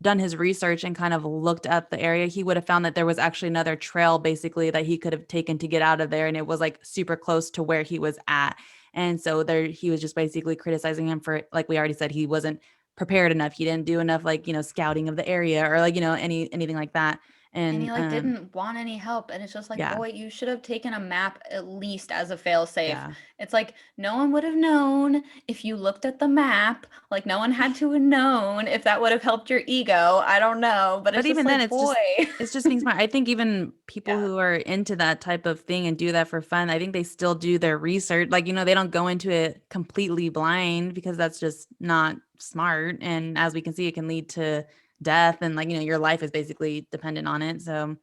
done his research and kind of looked at the area, he would have found that there was actually another trail basically that he could have taken to get out of there. And it was like super close to where he was at. And so there he was just basically criticizing him for, like we already said, he wasn't prepared enough. He didn't do enough like, scouting of the area or like, anything like that. And And he like didn't want any help, and it's just like, yeah. boy, you should have taken a map at least as a fail safe. Yeah. It's like no one would have known if you looked at the map. Like no one had to have known if that would have helped your ego. I don't know, but But it's just even then, like, boy. it's just being smart. I think even people Yeah. who are into that type of thing and do that for fun, I think they still do their research. Like, they don't go into it completely blind because that's just not smart. And as we can see, it can lead to death and like, your life is basically dependent on it. So,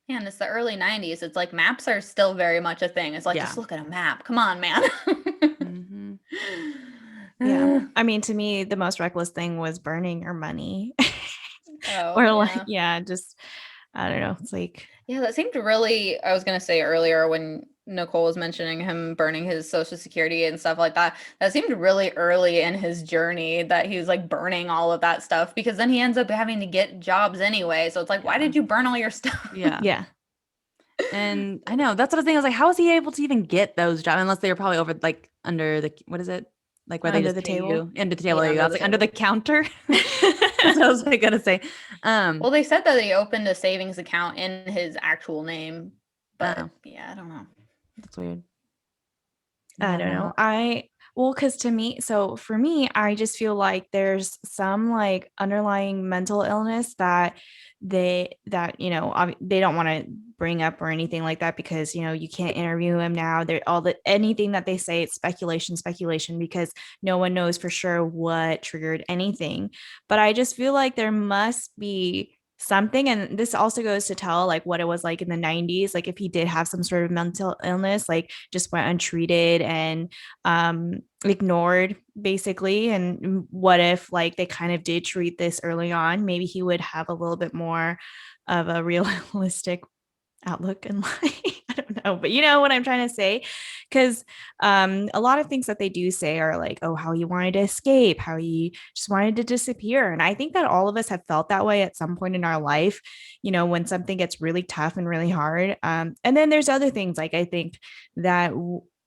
Yeah, and it's the early 90s. It's like maps are still very much a thing. It's like, yeah. just look at a map. Come on, man. Hmm. Yeah. I mean, to me, the most reckless thing was burning your money. Oh, Or like, yeah. yeah, just I don't know. It's like, Yeah, that seemed really, I was going to say earlier when Nicole was mentioning him burning his social security and stuff like that. That seemed really early in his journey that he was like burning all of that stuff, because then he ends up having to get jobs anyway. So it's like, why Yeah. did you burn all your stuff? Yeah. yeah, And I know that's what I was thinking. I was like, how is he able to even get those jobs? Unless they were probably over like under the, what is it? Like where they under just the pay table. you under the table. Yeah, There you go. I under was the like under the table. counter. That's what I was like gonna say. Um, Well, they said that he opened a savings account in his actual name, but oh, yeah, I don't know. that's weird. I Yeah, don't no. know. Well, because to me, so for me, I just feel like there's some like underlying mental illness that they don't want to bring up or anything like that, because you can't interview him now. They're all the anything that they say, it's speculation, because no one knows for sure what triggered anything. But I just feel like there must be something, and this also goes to tell like what it was like in the 90s, like if he did have some sort of mental illness, like just went untreated and ignored basically. And what if like they kind of did treat this early on, maybe he would have a little bit more of a realistic outlook in life. I don't know, but you know what I'm trying to say? Because a lot of things that they do say are like, oh, how he wanted to escape, how he just wanted to disappear. And I think that all of us have felt that way at some point in our life, when something gets really tough and really hard. And then there's other things like I think that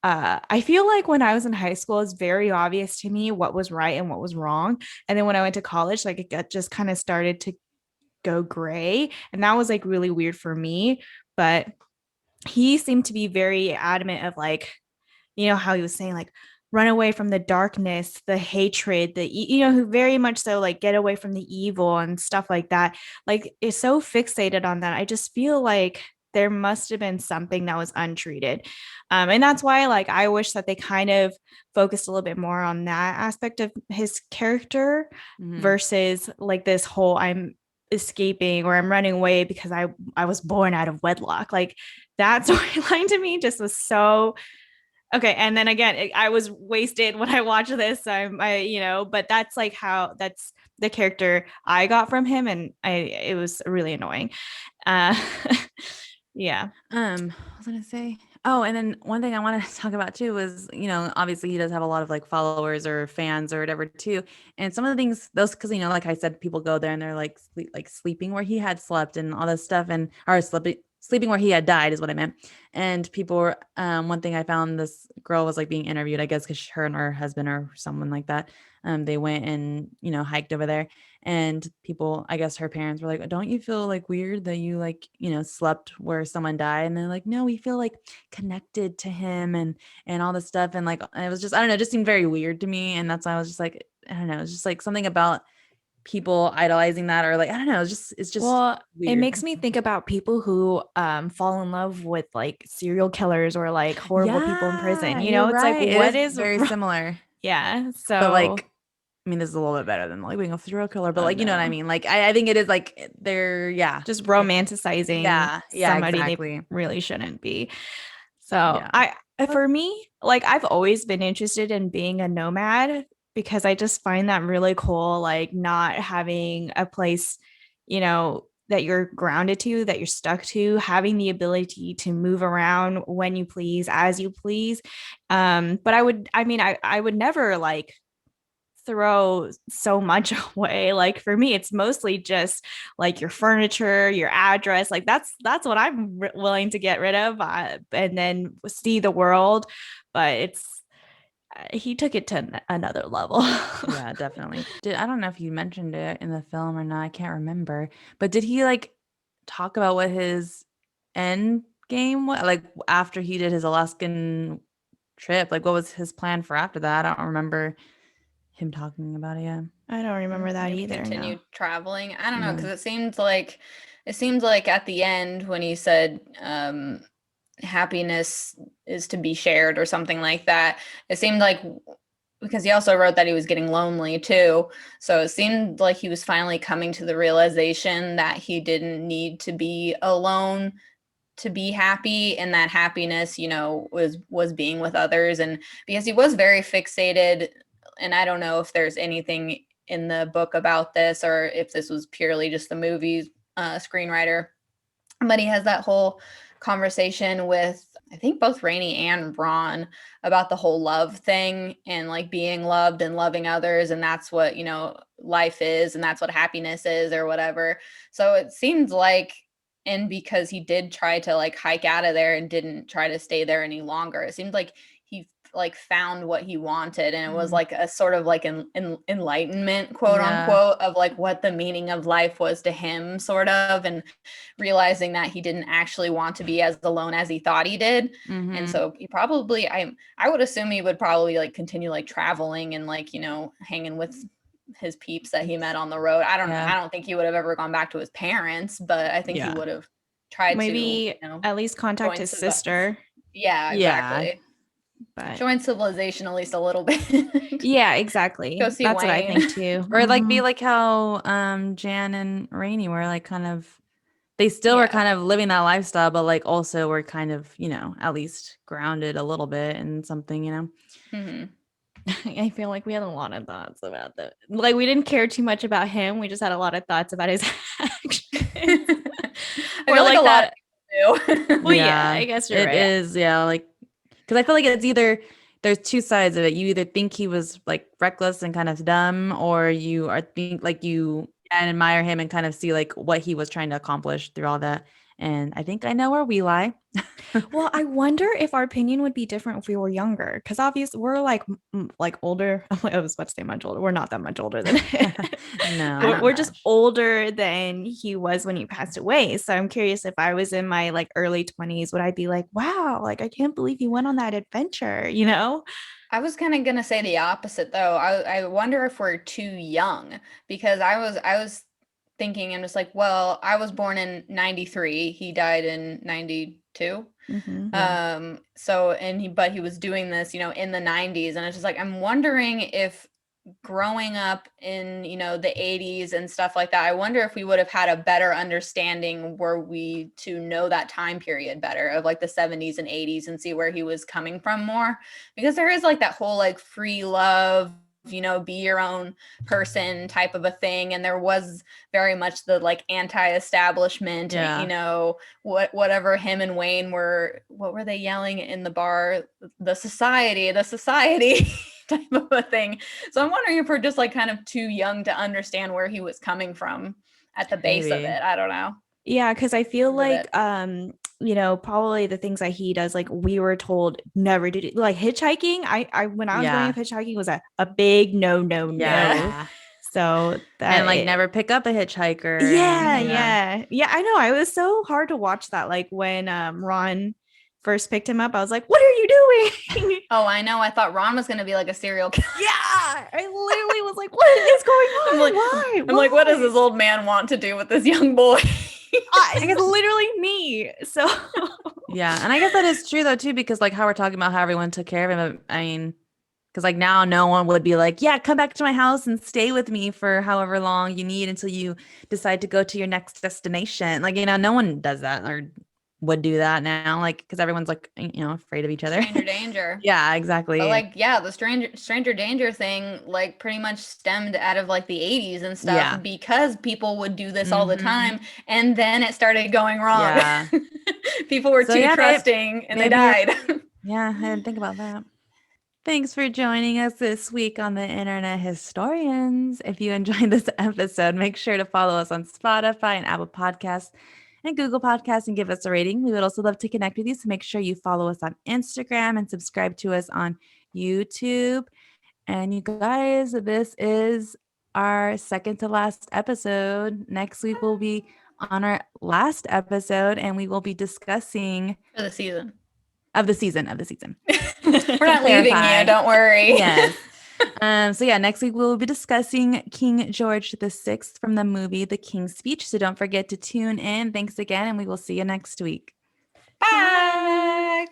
I feel like when I was in high school, it's very obvious to me what was right and what was wrong. And then when I went to college, like it got just kind of started to go gray. And that was like really weird for me. But he seemed to be very adamant of like, how he was saying like run away from the darkness, the hatred, who very much so like get away from the evil and stuff like that. Like is so fixated on that. I just feel like there must have been something that was untreated. And that's why like I wish that they kind of focused a little bit more on that aspect of his character Mhm. versus like this whole I'm escaping or I'm running away because I was born out of wedlock. Like that storyline to me just was so okay. And then again, I was wasted when I watched this. So but that's like that's the character I got from him, and it was really annoying. Uh, yeah. What was I gonna say? Oh, and then one thing I wanted to talk about too was, obviously he does have a lot of like followers or fans or whatever too. And some of the things those because like I said, people go there and they're like sleeping where he had slept and all this stuff and or sleeping where he had died is what I meant. And people were one thing I found this girl was like being interviewed, I guess, because her and her husband or someone like that. They went and, hiked over there and people, I guess her parents were like, don't you feel like weird that you like, slept where someone died? And they're like, no, we feel like connected to him and all this stuff. And like, it was just, I don't know, it just seemed very weird to me. And that's why I was just like, I don't know, it's just like something about people idolizing that or like, I don't know, it's just Well, it weird. makes me think about people who fall in love with like serial killers or like horrible people in prison. Yeah, you're It's like right. It what is is very wrong? similar. Yeah. But So, like, I mean, this is a little bit better than like being a serial killer, but oh like, you know what I no. mean? Like, I think it is like they're, yeah. Just It, romanticizing yeah, somebody they exactly. really shouldn't be. So Yeah. I But for me, like I've always been interested in being a nomad because I just find that really cool, like not having a place, that you're grounded to, that you're stuck to, having the ability to move around when you please, as you please. But I would never like throw so much away. Like for me, it's mostly just like your furniture, your address. Like that's what I'm willing to get rid of, and then see the world. But he took it to another level. Yeah, definitely. I don't know if you mentioned it in the film or not. I can't remember. But did he like talk about what his end game was? Like after he did his Alaskan trip, like what was his plan for after that? I don't remember him talking about it. Yeah. I don't remember that Maybe either. No. continued traveling. I don't know, Yeah. because it seems like at the end when he said happiness is to be shared or something like that, it seemed like, because he also wrote that he was getting lonely too. So it seemed like he was finally coming to the realization that he didn't need to be alone to be happy, and that happiness, was being with others. And because he was very fixated, and I don't know if there's anything in the book about this or if this was purely just the movie screenwriter, but he has that whole conversation with, I think, both Rainey and Ron about the whole love thing and like being loved and loving others, and that's what life is, and that's what happiness is, or whatever. So it seems like, and because he did try to like hike out of there and didn't try to stay there any longer, it seemed like he like found what he wanted, and it was like a sort of like an enlightenment, quote Yeah. unquote, of like what the meaning of life was to him, sort of, and realizing that he didn't actually want to be as alone as he thought he did. And so he probably, I would assume he would probably like continue like traveling and like hanging with his peeps that he met on the road. Yeah. I don't think he would have ever gone back to his parents, but I think he Yeah. would have tried Maybe to at least contact join his sister. yeah, Yeah. exactly, But join civilization at least a little bit. yeah, exactly. Go see That's what I Wayne. think too. Or like be Mhm. like how Jan and Rainey were like kind of, they still were Yeah. kind of living that lifestyle, but like also were kind of, at least grounded a little bit in something. Hmm. I feel like we had a lot of thoughts about that. Like we didn't care too much about him. We just had a lot of thoughts about his actions. I Or feel like a like lot that. of people do. Well, yeah, Yeah, I guess you're it right. is. Yeah, like because I feel like it's either there's two sides of it. You either think he was like reckless and kind of dumb, or you are think like you and admire him and kind of see like what he was trying to accomplish through all that. And I think I know where we lie. Well, I wonder if our opinion would be different if we were younger, because obviously we're like older. I was about to say much older. We're not that much older than him. No, Not We're not just much. older than he was when he passed away. So I'm curious, if I was in my like early 20s, would I be like, wow, like I can't believe he went on that adventure, you know? I was kind of gonna say the opposite though. I wonder if we're too young, because I was thinking, I'm just like, well, I was born in 93. He died in 92. Mm-hmm. Yeah. So, but he was doing this, in the 90s, and it's just like I'm wondering if growing up in the 80s and stuff like that, I wonder if we would have had a better understanding, were we to know that time period better, of like the 70s and 80s, and see where he was coming from more, because there is like that whole like free love, be your own person type of a thing, and there was very much the like anti-establishment, Yeah. whatever him and Wayne were, what were they yelling in the bar, the society type of a thing. So I'm wondering if we're just like kind of too young to understand where he was coming from at the base of Maybe. it. I don't know. Yeah, because I feel With like it. probably the things that he does, like we were told never to do, like hitchhiking. I when I was growing Yeah. up, hitchhiking was a big no, no, Yeah. no. Yeah. So And that like it, never pick up a hitchhiker and yeah, Mhm. yeah. yeah. I know. I was so hard to watch that. Like when Ron first picked him up, I was like, what are you doing? Oh, I know. I thought Ron was going to be like a serial killer. Yeah, I literally was like, what is going I'm on? like, Why? I'm like, what does Why? this old man want to do with this young boy? It's literally me. So Yeah. And I guess that is true though too, because like how we're talking about how everyone took care of him. I mean, because like now no one would be like, yeah, come back to my house and stay with me for however long you need until you decide to go to your next destination. Like, no one does that or would do that now, like, because everyone's like, afraid of each other. Stranger danger. Yeah, But exactly. like, yeah, the stranger danger thing like pretty much stemmed out of like the 80s and stuff, Yeah. because people would do this all the Hmm. time, and then it started going wrong. Yeah. People were So too yeah, babe, trusting and they maybe you're, died. yeah, I didn't think about that. Thanks for joining us this week on the Internet Historians. If you enjoyed this episode, make sure to follow us on Spotify and Apple Podcasts and Google Podcasts and give us a rating. We would also love to connect with you, so make sure you follow us on Instagram and subscribe to us on YouTube. And you guys, this is our second to last episode. Next week we'll be on our last episode and we will be discussing For the season. of the season. We're not leaving you, don't worry. Yes. So yeah, next week we'll be discussing King George VI from the movie The King's Speech. So don't forget to tune in. Thanks again, and we will see you next week. Bye.